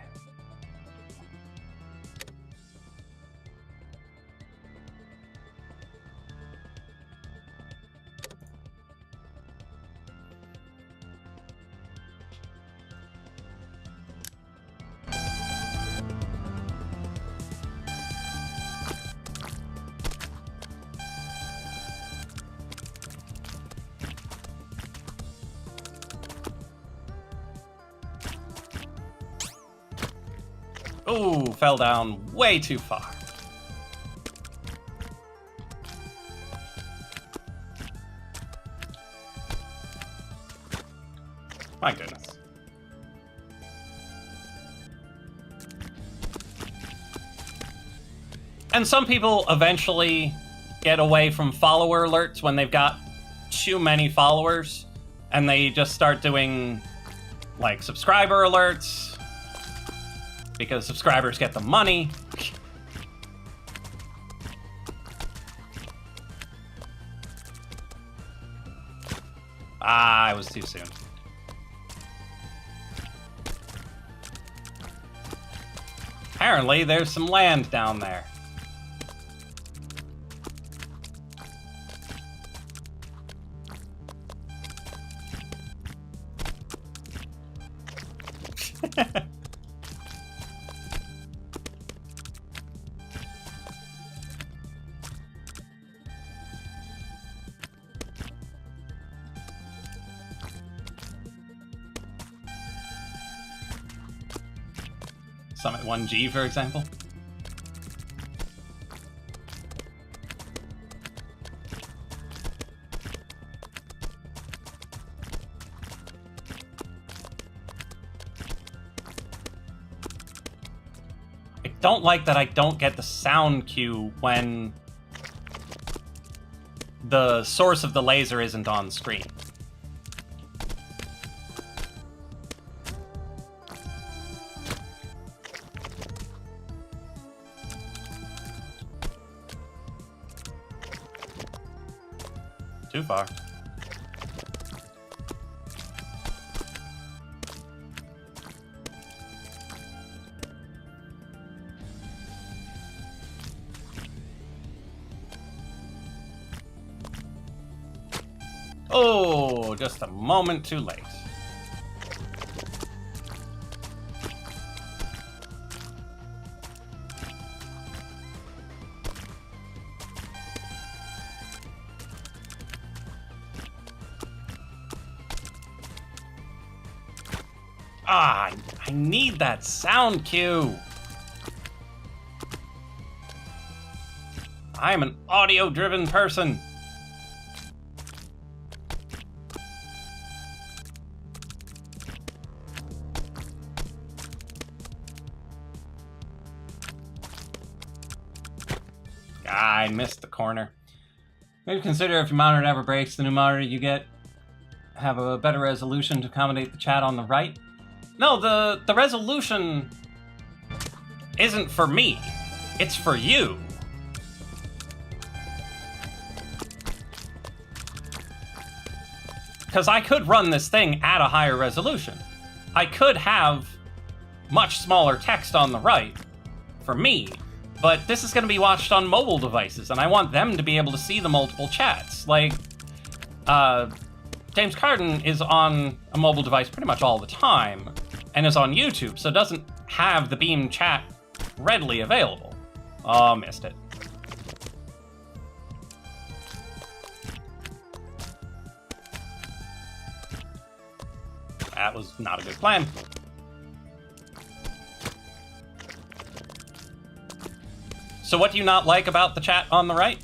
Ooh, fell down way too far. My goodness. And some people eventually get away from follower alerts when they've got too many followers, and they just start doing, like, subscriber alerts, because subscribers get the money. Ah, I was too soon. Apparently, there's some land down there. Summit 1G, for example. I don't like that I don't get the sound cue when the source of the laser isn't on screen. Too far. Oh, just a moment too late. Ah, I need that sound cue. I am an audio-driven person. I missed the corner. Maybe consider if your monitor ever breaks, the new monitor you get have a better resolution to accommodate the chat on the right. No, the resolution isn't for me. It's for you. Because I could run this thing at a higher resolution. I could have much smaller text on the right for me, but this is going to be watched on mobile devices, and I want them to be able to see the multiple chats. Like, James Carden is on a mobile device pretty much all the time, and is on YouTube, so doesn't have the Beam chat readily available. Oh, missed it. That was not a good plan. So what do you not like about the chat on the right?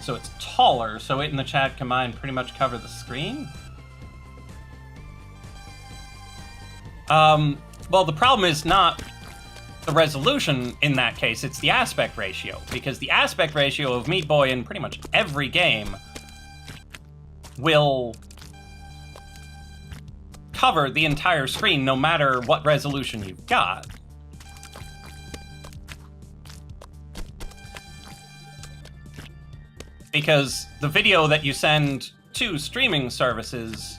So it's taller, so it and the chat combined pretty much cover the screen? Well, the problem is not the resolution in that case, it's the aspect ratio, because the aspect ratio of Meat Boy in pretty much every game will cover the entire screen no matter what resolution you've got. Because the video that you send to streaming services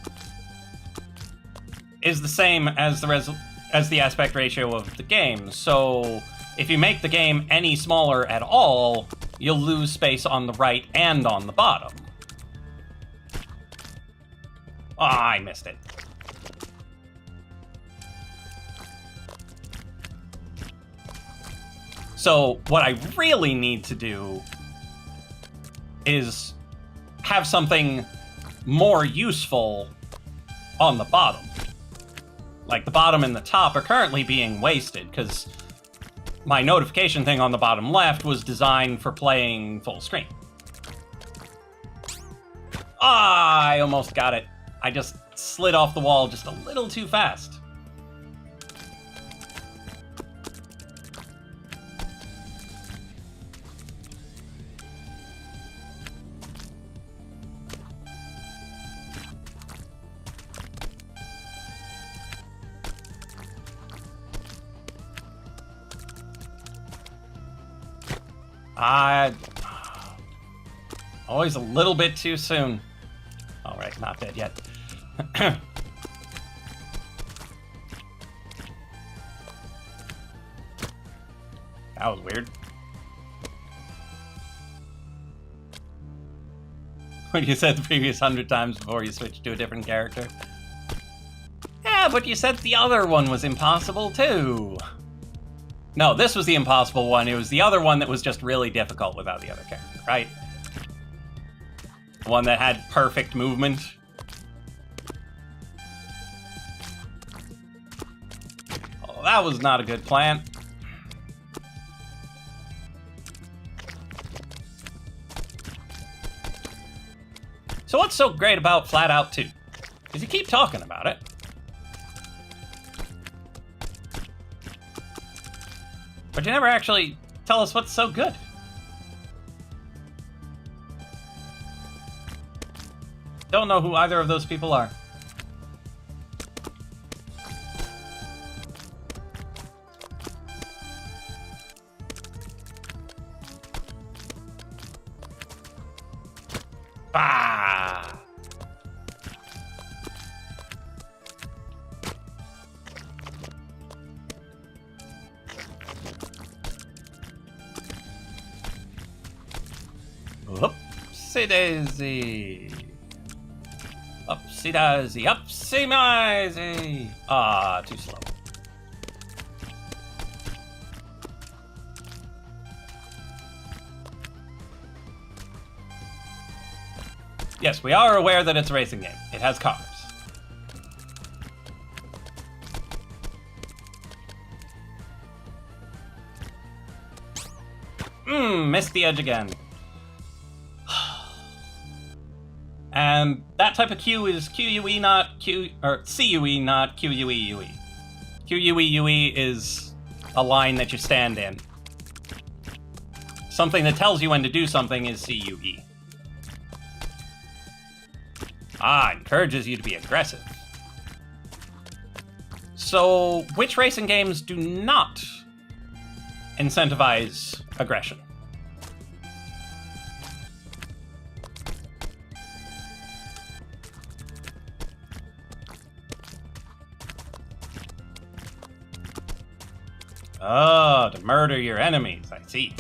is the same as the aspect ratio of the game. So if you make the game any smaller at all, you'll lose space on the right and on the bottom. Ah, I missed it. So what I really need to do is have something more useful on the bottom. Like, the bottom and the top are currently being wasted, because my notification thing on the bottom left was designed for playing full screen. Ah, I almost got it. I just slid off the wall just a little too fast. Always a little bit too soon. All right, not dead yet. That was weird. What you said the previous 100 times before you switched to a different character. Yeah, but you said the other one was impossible too. No, this was the impossible one. It was the other one that was just really difficult without the other character, right? The one that had perfect movement. Oh, that was not a good plan. So what's so great about Flat Out 2? Because you keep talking about it. But you never actually tell us what's so good. Don't know who either of those people are. Bah! Upsy daisy. Upsy daisy. Upsy daisy. Ah, too slow. Yes, we are aware that it's a racing game. It has cars. Missed the edge again. And that type of Q is QUE, not Q, or CUE, not QUE-UE. QUE-UE is a line that you stand in. Something that tells you when to do something is CUE. Encourages you to be aggressive. So, which racing games do not incentivize aggression? Oh, to murder your enemies, I see.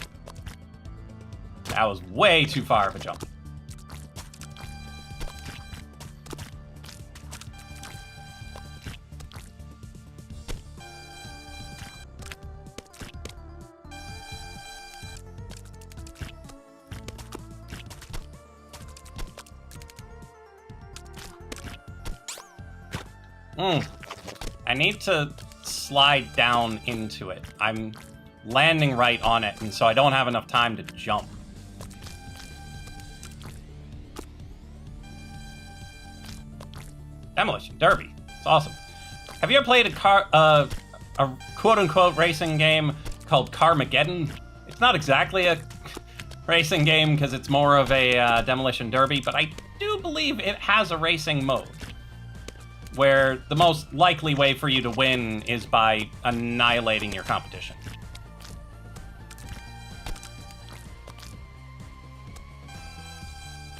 That was way too far of a jump. I need to slide down into it. I'm landing right on it, and so I don't have enough time to jump. Demolition Derby. It's awesome. Have you ever played a quote-unquote racing game called Carmageddon? It's not exactly a racing game because it's more of a Demolition Derby, but I do believe it has a racing mode, where the most likely way for you to win is by annihilating your competition.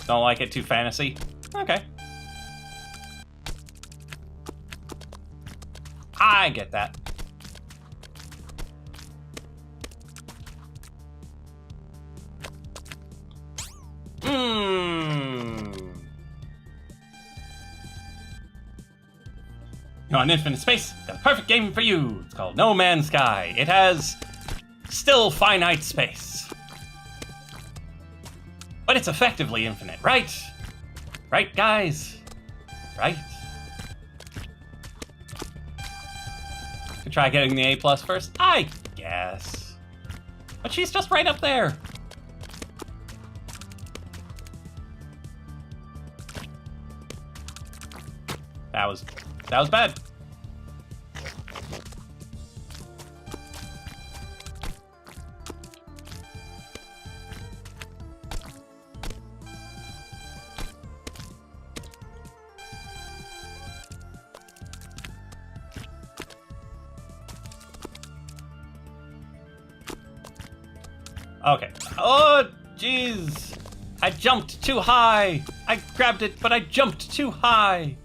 Don't like it too fantasy? Okay. I get that. You're on Infinite Space, got a perfect game for you. It's called No Man's Sky. It has still finite space, but it's effectively infinite, right? Right, guys? Right? Could try getting the A+ first, I guess. But she's just right up there. That was bad. Okay. Oh, jeez. I jumped too high. I grabbed it, but I jumped too high.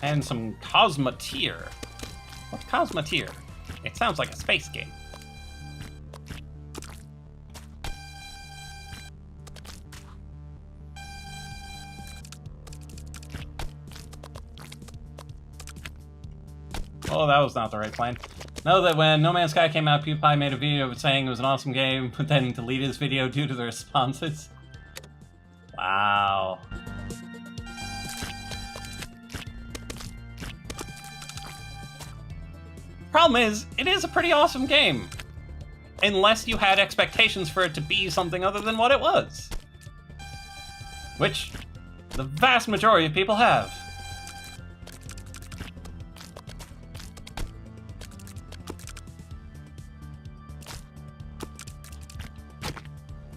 And some Cosmoteer. What's Cosmoteer? It sounds like a space game. Oh, that was not the right plan. Know that when No Man's Sky came out, PewDiePie made a video saying it was an awesome game, but then deleted his video due to the responses. Wow. Problem is, it is a pretty awesome game. Unless you had expectations for it to be something other than what it was. Which the vast majority of people have.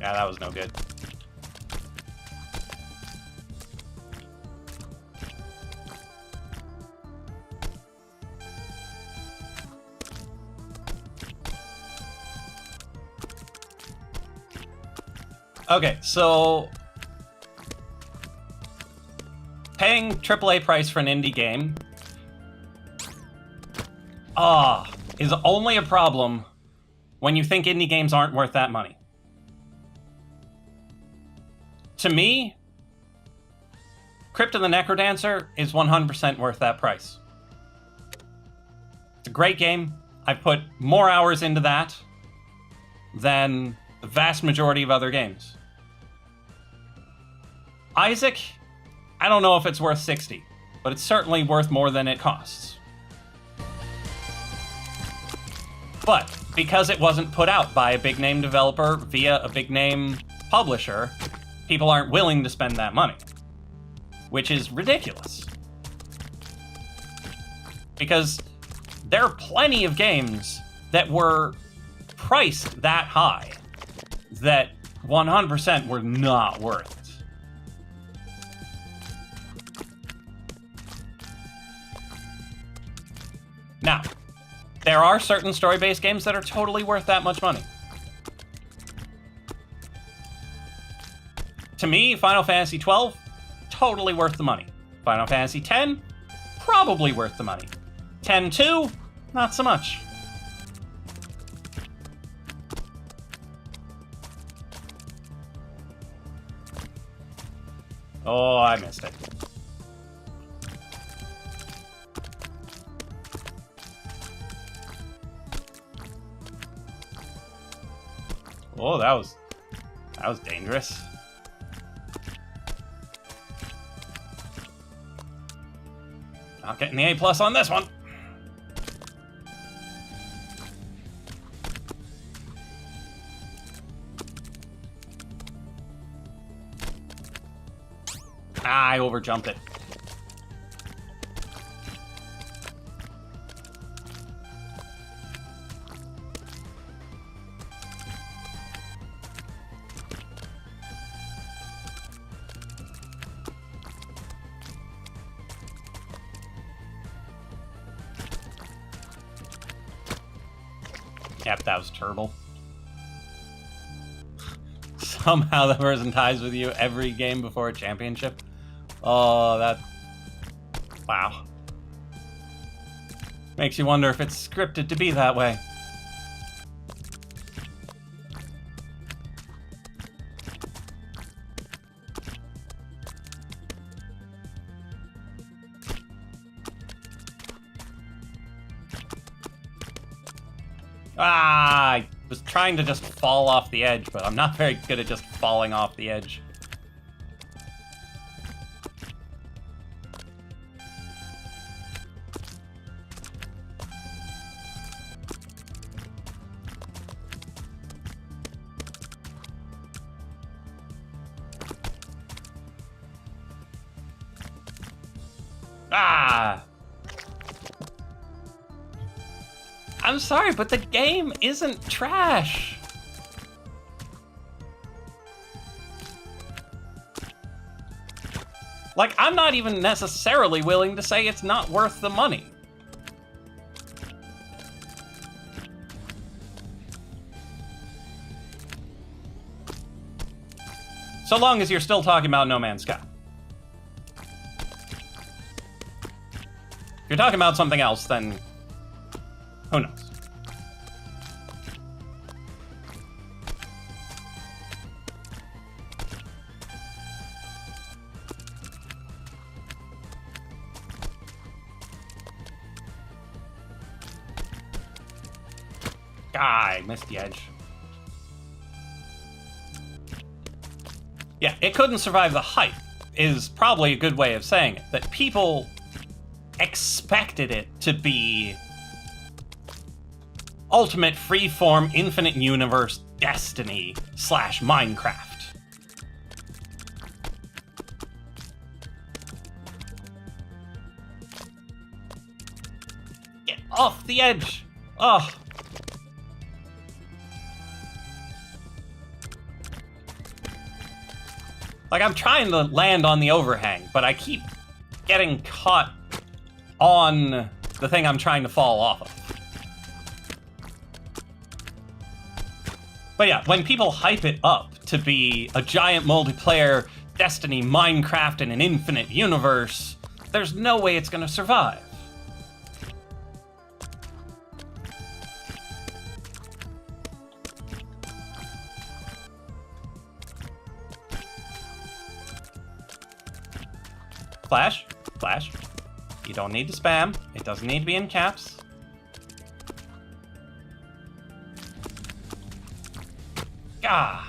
Yeah, that was no good. Okay, so paying AAA price for an indie game is only a problem when you think indie games aren't worth that money. To me, Crypt of the Necrodancer is 100% worth that price. It's a great game. I've put more hours into that than the vast majority of other games. Isaac, I don't know if it's worth 60, but it's certainly worth more than it costs. But because it wasn't put out by a big name developer via a big name publisher, people aren't willing to spend that money, which is ridiculous. Because there are plenty of games that were priced that high that 100% were not worth it. Now, there are certain story-based games that are totally worth that much money. To me, Final Fantasy XII, totally worth the money. Final Fantasy X, probably worth the money. 10-2, not so much. Oh, I missed it. Oh, that was dangerous. Not getting the A+ on this one. I overjumped it. Yep, that was terrible. Somehow the person ties with you every game before a championship. Oh, that... Wow. Makes you wonder if it's scripted to be that way. I was trying to just fall off the edge, but I'm not very good at just falling off the edge. Ah! I'm sorry, but the game isn't trash. Like, I'm not even necessarily willing to say it's not worth the money. So long as you're still talking about No Man's Sky. If you're talking about something else, then who knows? I missed the edge. Yeah, it couldn't survive the hype, is probably a good way of saying it. That people expected it to be ultimate freeform, infinite universe Destiny / Minecraft. Get off the edge! Ugh. Like, I'm trying to land on the overhang, but I keep getting caught on the thing I'm trying to fall off of. But yeah, when people hype it up to be a giant multiplayer Destiny, Minecraft, in an infinite universe, there's no way it's gonna survive. Flash, flash. You don't need to spam. It doesn't need to be in caps. Ah.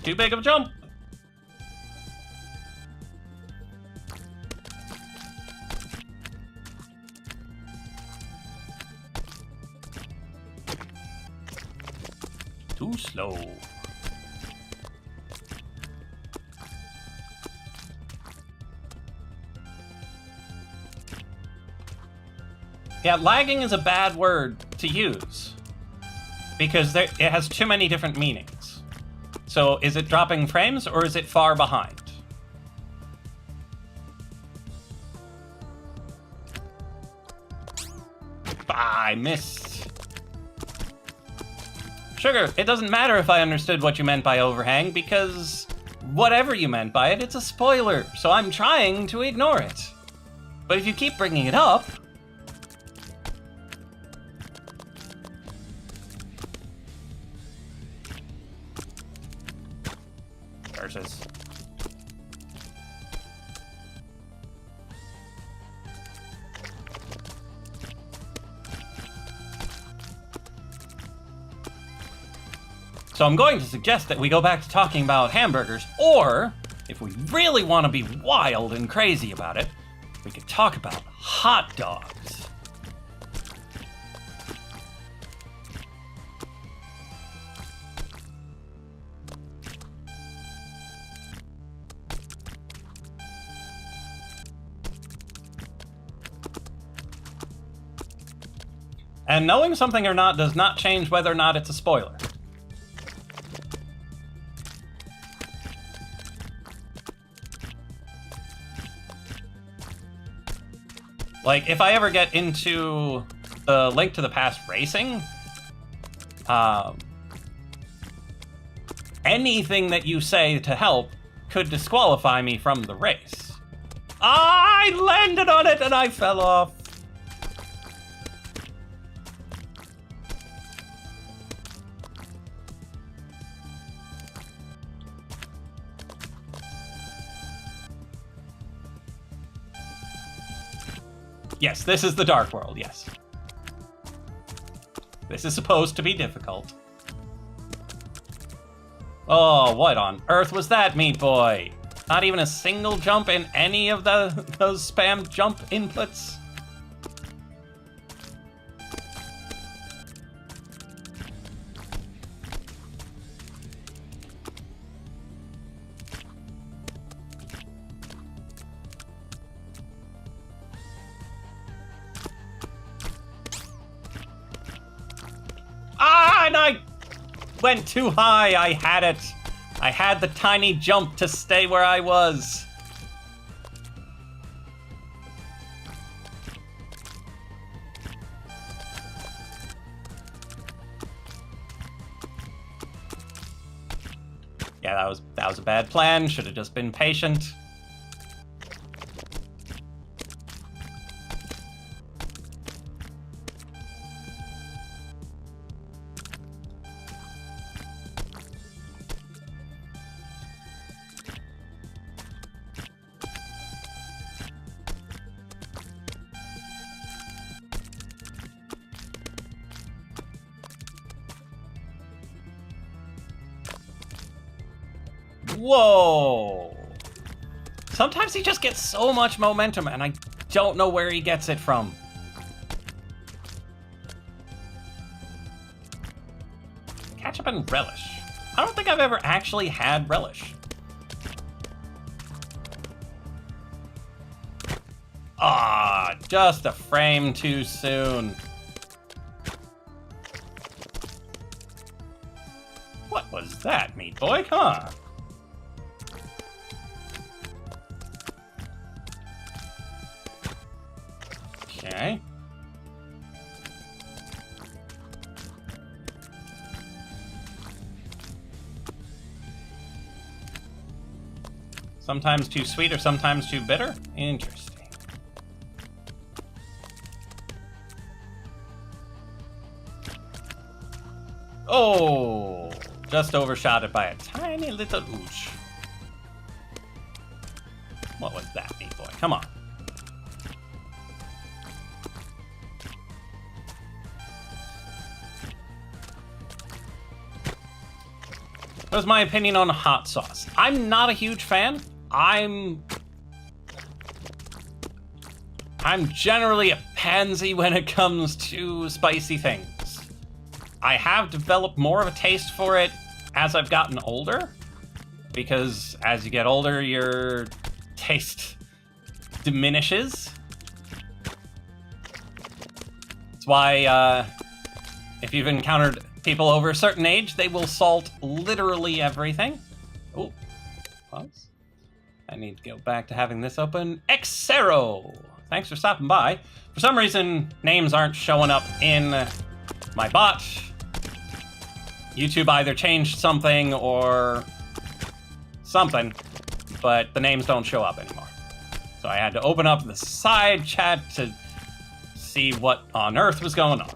Too big of a jump. Too slow. Yeah, lagging is a bad word to use because it has too many different meanings. So is it dropping frames or is it far behind? I missed. Sugar, it doesn't matter if I understood what you meant by overhang because whatever you meant by it, it's a spoiler. So I'm trying to ignore it. But if you keep bringing it up, versus. So I'm going to suggest that we go back to talking about hamburgers, or if we really want to be wild and crazy about it, we could talk about hot dogs. And knowing something or not does not change whether or not it's a spoiler. Like, if I ever get into the Link to the Past racing, anything that you say to help could disqualify me from the race. I landed on it and I fell off. Yes, this is the Dark World, yes. This is supposed to be difficult. Oh, what on earth was that, Meat Boy? Not even a single jump in any of those spam jump inputs? Ah, and I went too high. I had it. I had the tiny jump to stay where I was. Yeah, that was a bad plan. Should have just been patient. Whoa! Sometimes he just gets so much momentum, and I don't know where he gets it from. Ketchup and relish. I don't think I've ever actually had relish. Ah, just a frame too soon. What was that, Meat Boy? Come on. Okay. Sometimes too sweet or sometimes too bitter? Interesting. Oh, just overshot it by a tiny little ooch. What was that, Meat Boy? Come on. What is my opinion on hot sauce? I'm not a huge fan. I'm generally a pansy when it comes to spicy things. I have developed more of a taste for it as I've gotten older, because as you get older, your taste diminishes. That's why if you've encountered people over a certain age, they will salt literally everything. Oh, pause. I need to go back to having this open. Xero! Thanks for stopping by. For some reason, names aren't showing up in my bot. YouTube either changed something or something, but the names don't show up anymore. So I had to open up the side chat to see what on earth was going on.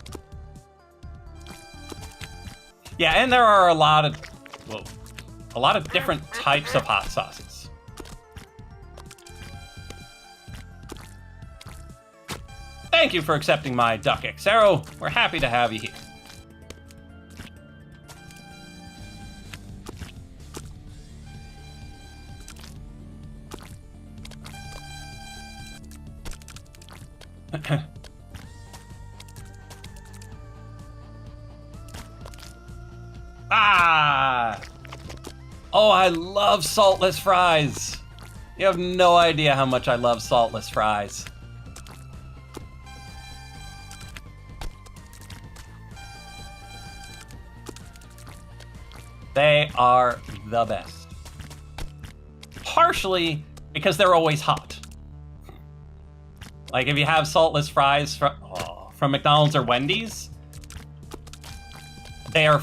Yeah, and there are a lot of different types of hot sauces. Thank you for accepting my Duck Xero. We're happy to have you here. Ah! Oh, I love saltless fries. You have no idea how much I love saltless fries. They are the best. Partially because they're always hot. Like if you have saltless fries from McDonald's or Wendy's, they're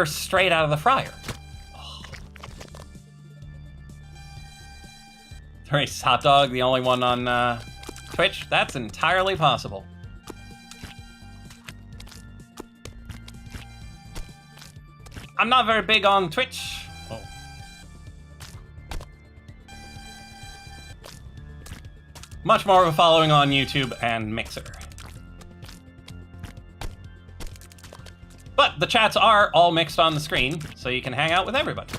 straight out of the fryer. Oh. Racist Hot Dog, the only one on Twitch? That's entirely possible. I'm not very big on Twitch. Oh. Much more of a following on YouTube and Mixer. But the chats are all mixed on the screen, so you can hang out with everybody.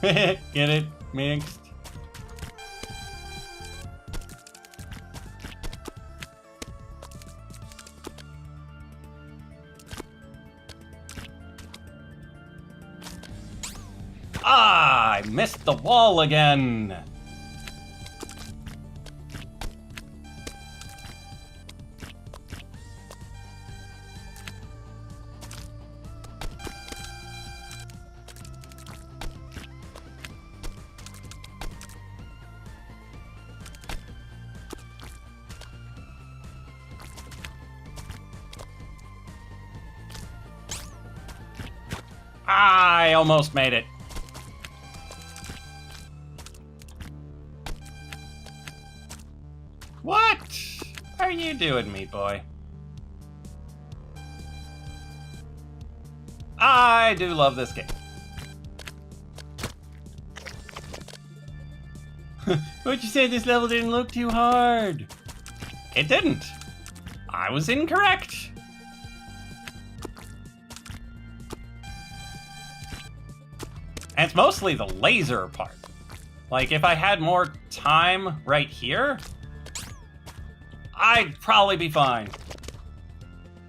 Get it? Mixed. Ah, I missed the wall again. I almost made it. What are you doing, meat boy? I do love this game. But you said this level didn't look too hard. It didn't. I was incorrect. And it's mostly the laser part. Like, if I had more time right here, I'd probably be fine.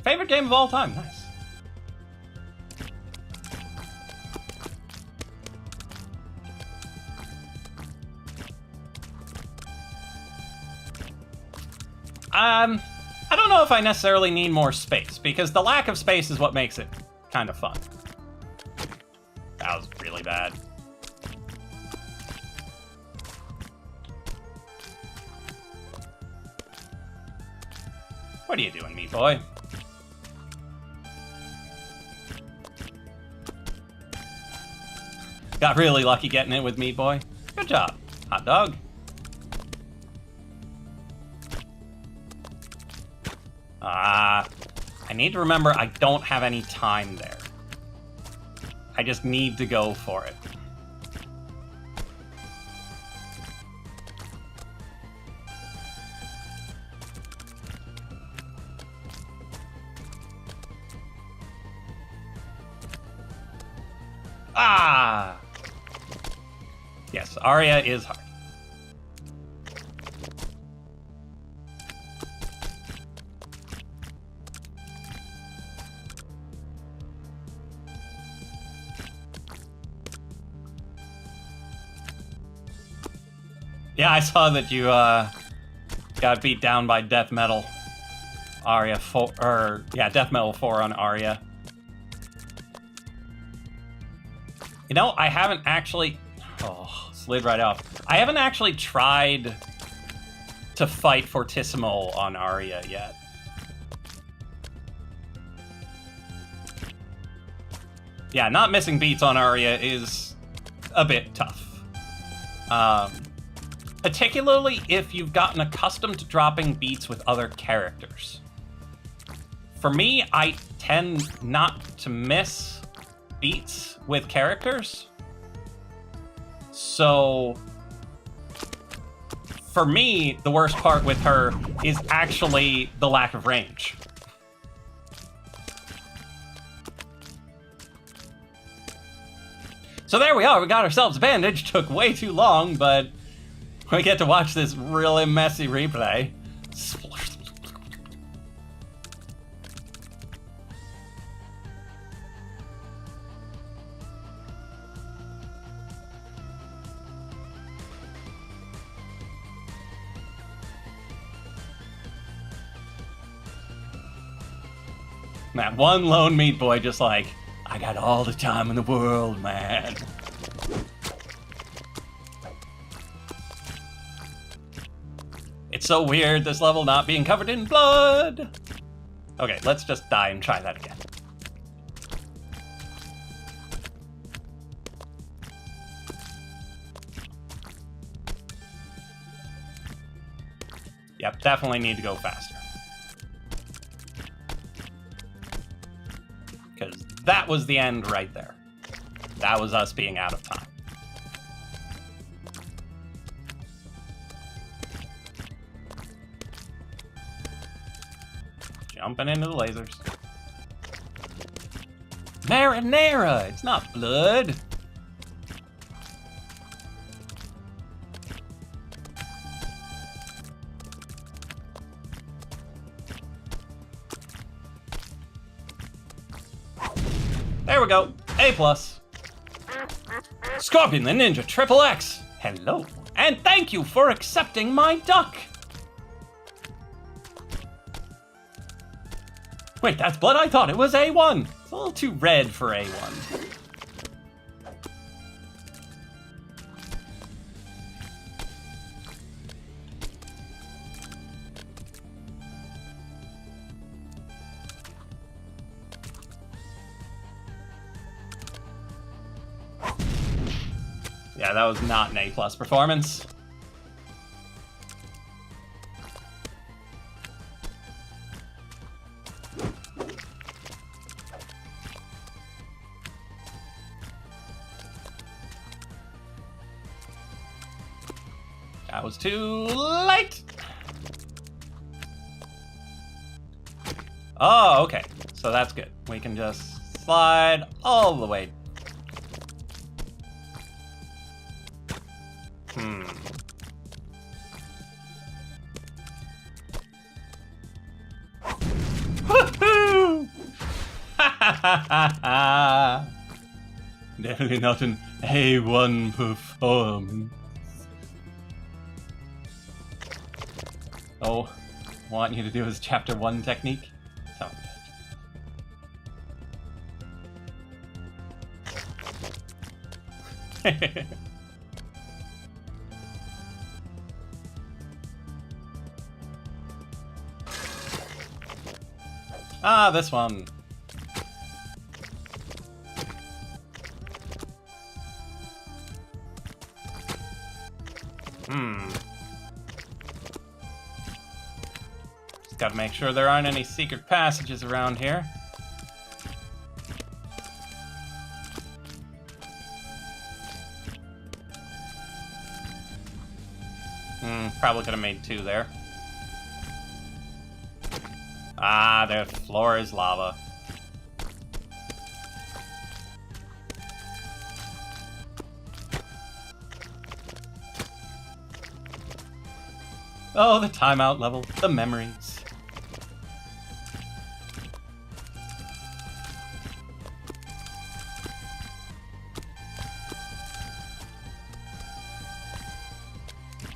Favorite game of all time. Nice. I don't know if I necessarily need more space, because the lack of space is what makes it kind of fun. That was really bad. What are you doing, meat boy? Got really lucky getting it with meat boy. Good job, hot dog. I need to remember I don't have any time there. I just need to go for it. Ah! Yes, Aria is hard. Yeah, I saw that you got beat down by Death Metal Aria 4, or yeah, Death Metal 4 on Aria. You know, I haven't actually... Oh, slid right off. I haven't actually tried to fight Fortissimo on Aria yet. Yeah, not missing beats on Aria is a bit tough. Particularly if you've gotten accustomed to dropping beats with other characters. For me, I tend not to miss beats with characters. So, for me, the worst part with her is actually the lack of range. So there we are, we got ourselves a bandage. Took way too long, but we get to watch this really messy replay. That one lone meat boy just like, I got all the time in the world, man. It's so weird, this level not being covered in blood. Okay, let's just die and try that again. Yep, definitely need to go faster. Because that was the end right there. That was us being out of time. Jumping into the lasers. Marinara! It's not blood! There we go. A+. Scorpion the Ninja Triple X! Hello, and thank you for accepting my duck! Wait, that's blood? I thought it was A1! It's a little too red for A1. Yeah, that was not an A+ performance. That was too late! Oh, okay. So that's good. We can just slide all the way. Woohoo! Definitely not an A1 performance. Oh, want you to do his chapter 1 technique? Sound good. Ah, this one. Just gotta make sure there aren't any secret passages around here. Probably could have made 2 there. Ah, the floor is lava. Oh, the timeout level, the memories.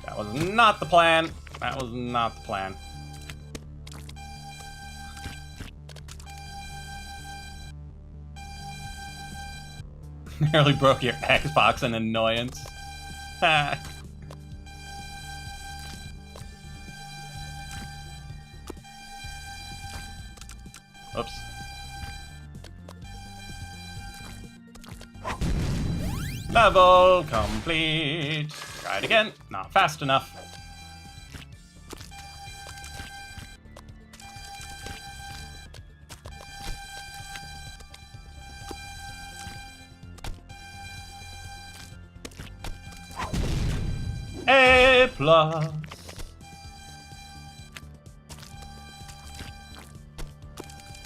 That was not the plan. That was not the plan. Nearly broke your Xbox in annoyance. Oops. Level complete. Try it again. Not fast enough. A+.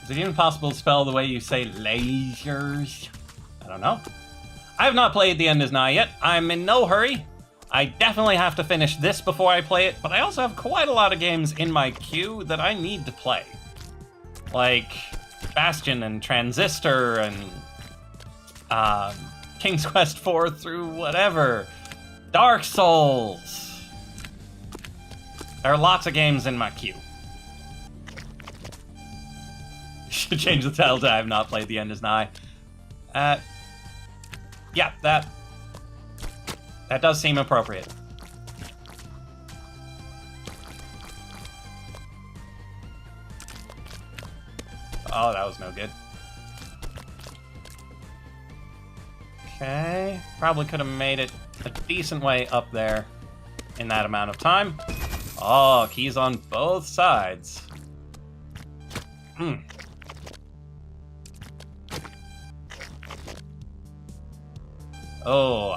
Is it even possible to spell the way you say lasers? I don't know. I have not played The End Is Nigh yet. I'm in no hurry. I definitely have to finish this before I play it, but I also have quite a lot of games in my queue that I need to play. Like Bastion and Transistor and King's Quest 4 through whatever. Dark Souls. There are lots of games in my queue. Should change the title to I have not played The End Is Nigh. Yeah, that does seem appropriate. Oh, that was no good. Okay, probably could have made it a decent way up there in that amount of time. Oh, keys on both sides. Hmm. Oh,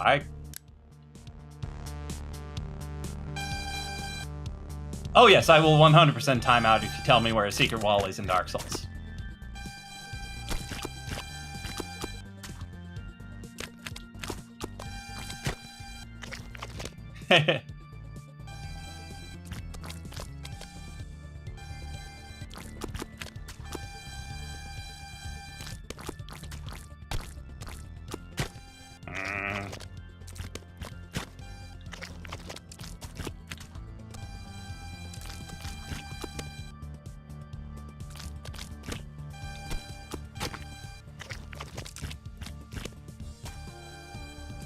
Oh yes, I will 100% time out if you tell me where a secret wall is in Dark Souls.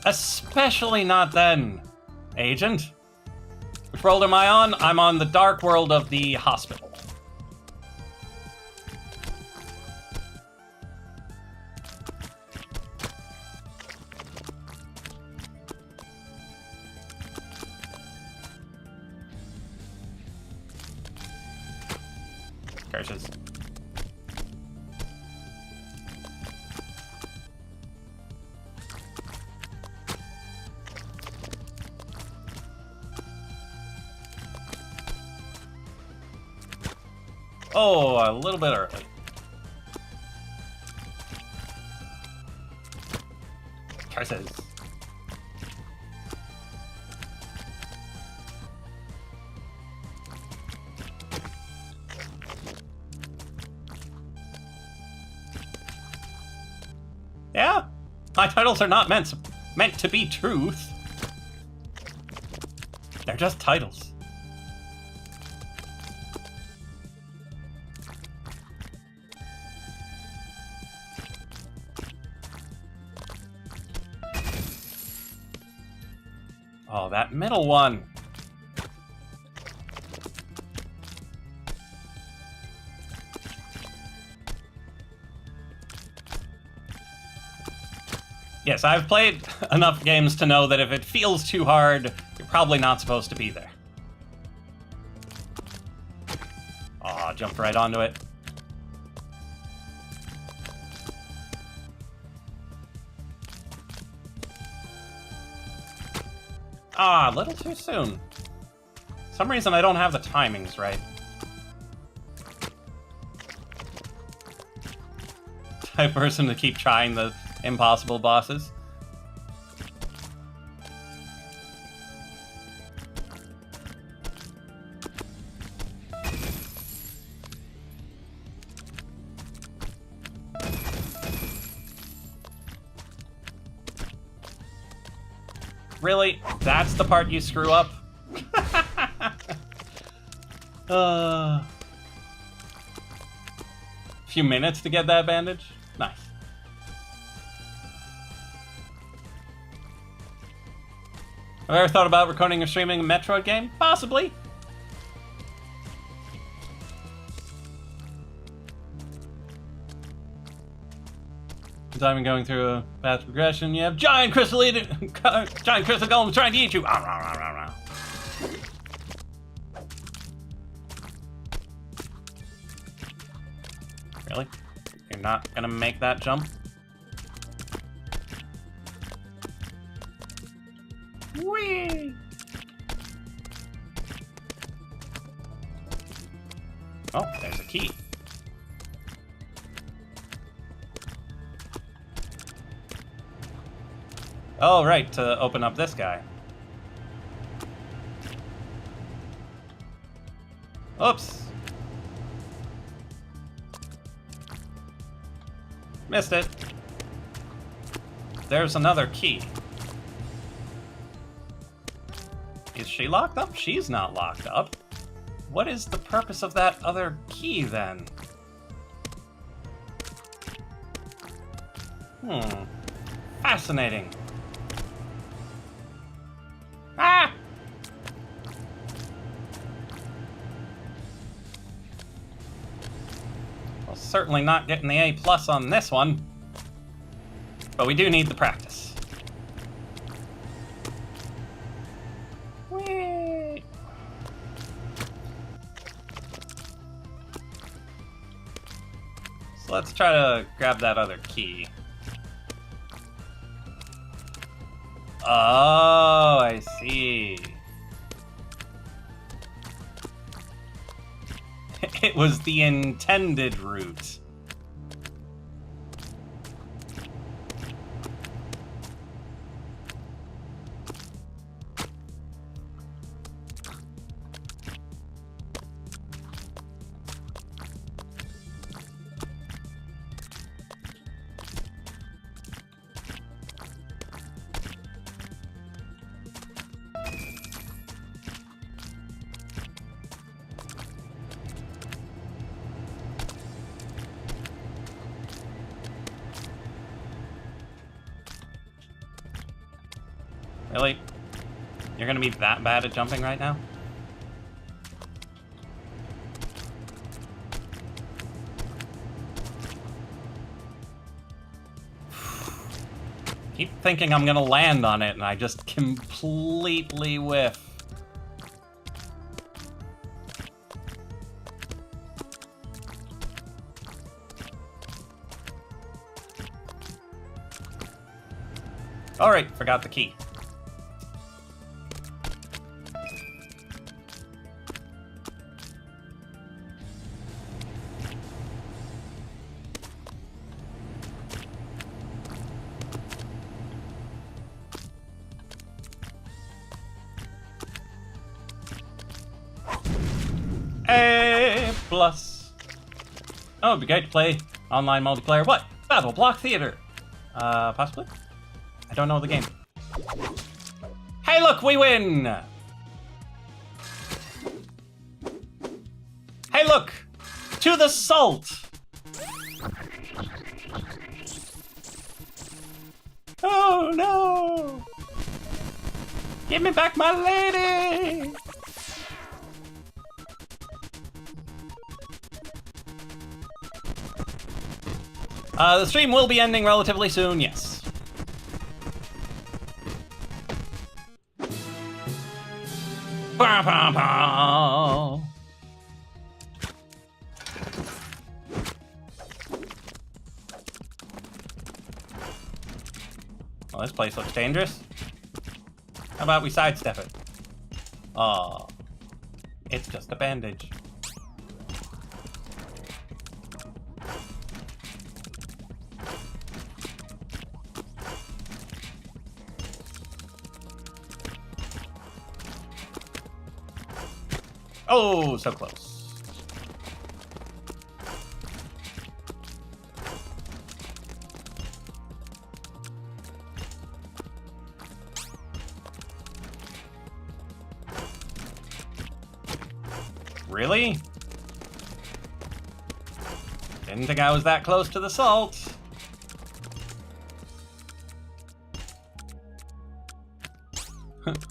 Especially not then, Agent. Which world am I on? I'm on the dark world of the hospital. Curses. Oh, a little bit early. Curses. Yeah, my titles are not meant to be truth. They're just titles. Oh, that middle one. Yes, I've played enough games to know that if it feels too hard, you're probably not supposed to be there. Aw, jumped right onto it. Ah, a little too soon. For some reason I don't have the timings right. Type person to keep trying the impossible bosses. Really? That's the part you screw up? Few minutes to get that bandage? Nice. Have I ever thought about recording or streaming a Metroid game? Possibly. Time and going through a path progression, you have giant crystal golems trying to eat you. Really? You're not gonna make that jump? Whee! Oh, there's a key. Oh, right, to open up this guy. Oops. Missed it. There's another key. Is she locked up? She's not locked up. What is the purpose of that other key, then? Fascinating. Ah! Well, certainly not getting the A+ on this one. But we do need the practice. Whee! let's try to grab that other key. Oh, I see. It was the intended route. Really? You're gonna be that bad at jumping right now? Keep thinking I'm gonna land on it, and I just completely whiff. Alright, forgot the key. A plus. Oh, it'd be great to play online multiplayer. What? Battle Block Theater. Possibly? I don't know the game. Hey, look, we win! Hey, look! To the salt! Oh, no! Give me back my lady! The stream will be ending relatively soon, yes. Bah, bah, bah. Well, this place looks dangerous. How about we sidestep it? Oh, it's just a bandage. Oh, so close. Really? Didn't think I was that close to the salt.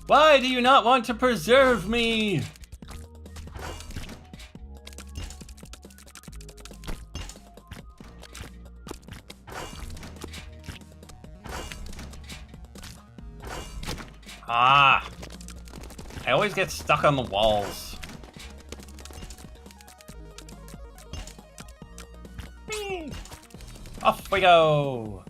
Why do you not want to preserve me? Ah, I always get stuck on the walls. Whee! Off we go.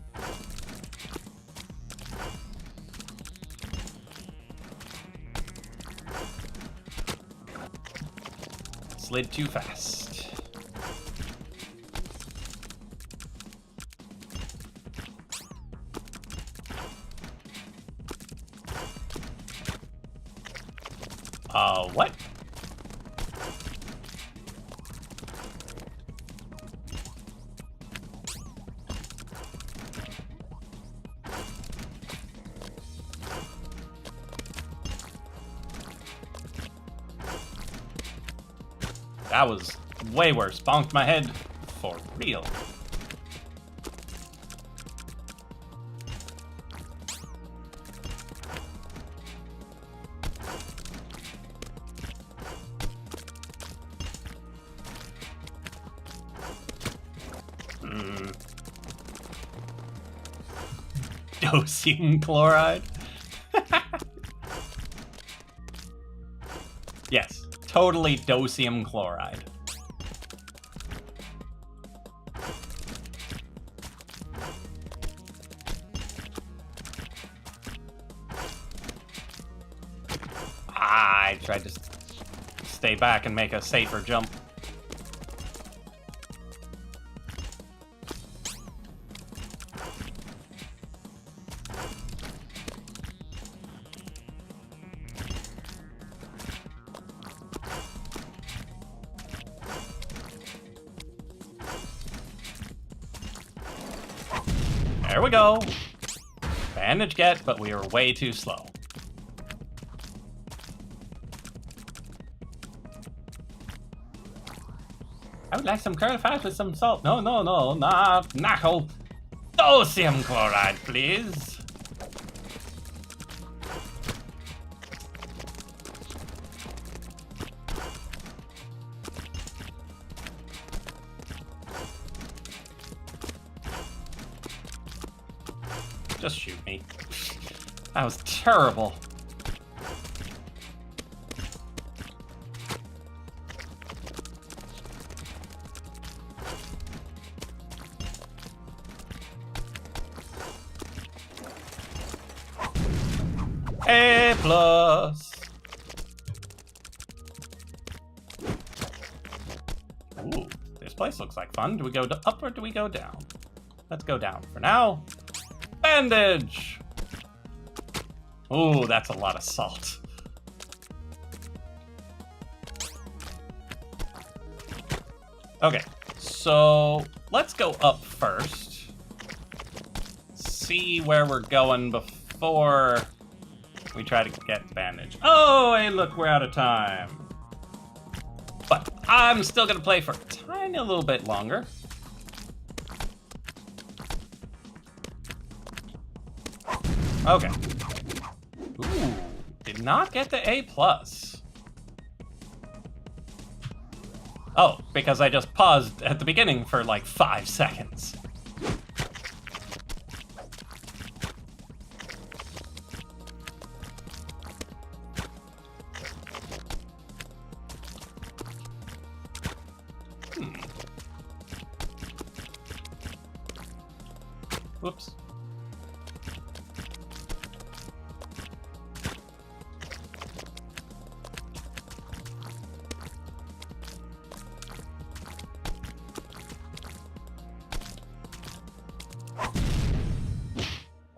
Slid too fast. What? That was way worse. Bonked my head for real. Dosium chloride? Yes, totally dosium chloride. I tried to stay back and make a safer jump. There we go. Bandage get, but we are way too slow. I would like some curly fries with some salt. No, not knuckle. Dosium chloride, please. Just shoot me. That was terrible. A plus. Ooh, this place looks like fun. Do we go up or do we go down? Let's go down for now. Bandage! Ooh, that's a lot of salt. Okay, so let's go up first. See where we're going before we try to get bandage. Oh, hey, look, we're out of time. But I'm still gonna play for a tiny little bit longer. Okay. Ooh, did not get the A+. Oh, because I just paused at the beginning for like 5 seconds. Whoops.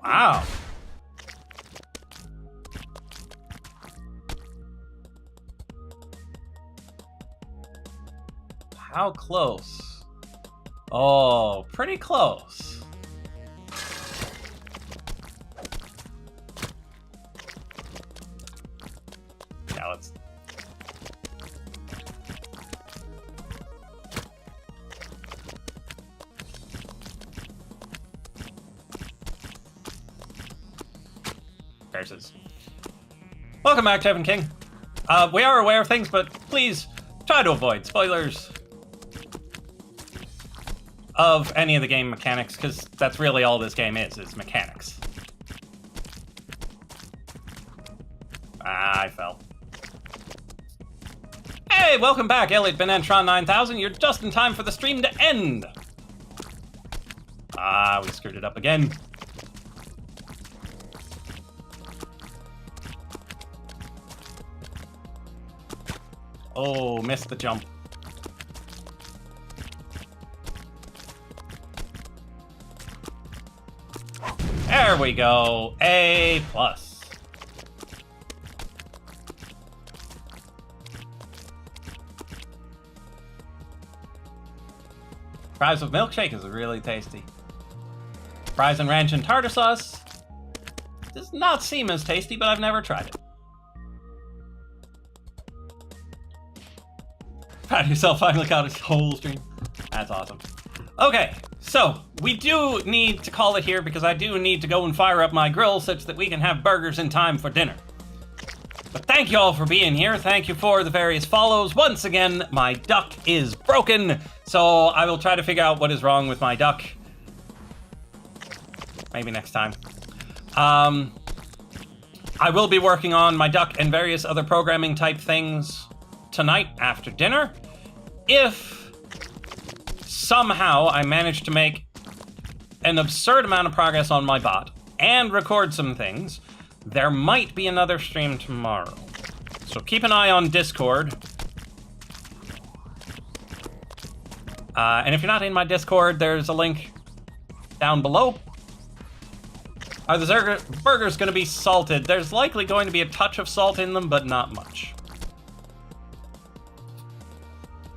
Wow. How close? Oh, pretty close. Yeah, let's... Curses. Welcome back, Kevin King. We are aware of things, but please try to avoid spoilers of any of the game mechanics, because that's really all this game is mechanics. Ah, I fell. Hey, welcome back, Elliot Benentron 9000. You're just in time for the stream to end. Ah, we screwed it up again. Oh, missed the jump. There we go. A+. Fries with milkshake is really tasty. Fries and ranch and tartar sauce does not seem as tasty, but I've never tried it. Proud of yourself, finally got a whole stream. That's awesome. Okay, so we do need to call it here because I do need to go and fire up my grill such that we can have burgers in time for dinner. But thank you all for being here. Thank you for the various follows. Once again, my duck is broken, so I will try to figure out what is wrong with my duck. Maybe next time. I will be working on my duck and various other programming type things tonight after dinner. If somehow I manage to make an absurd amount of progress on my bot and record some things, there might be another stream tomorrow. It's So keep an eye on Discord. And if you're not in my Discord, there's a link down below. Are the burgers going to be salted? There's likely going to be a touch of salt in them, but not much.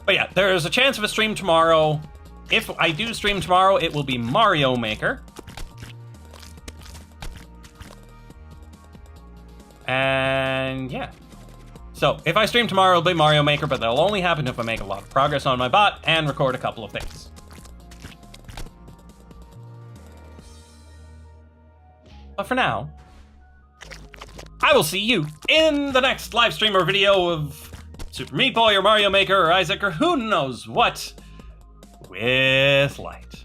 But yeah, there's a chance of a stream tomorrow. If I do stream tomorrow, it will be Mario Maker. And yeah. So, if I stream tomorrow, it'll be Mario Maker, but that'll only happen if I make a lot of progress on my bot and record a couple of things. But for now, I will see you in the next live stream or video of Super Meat Boy or Mario Maker or Isaac or who knows what with light.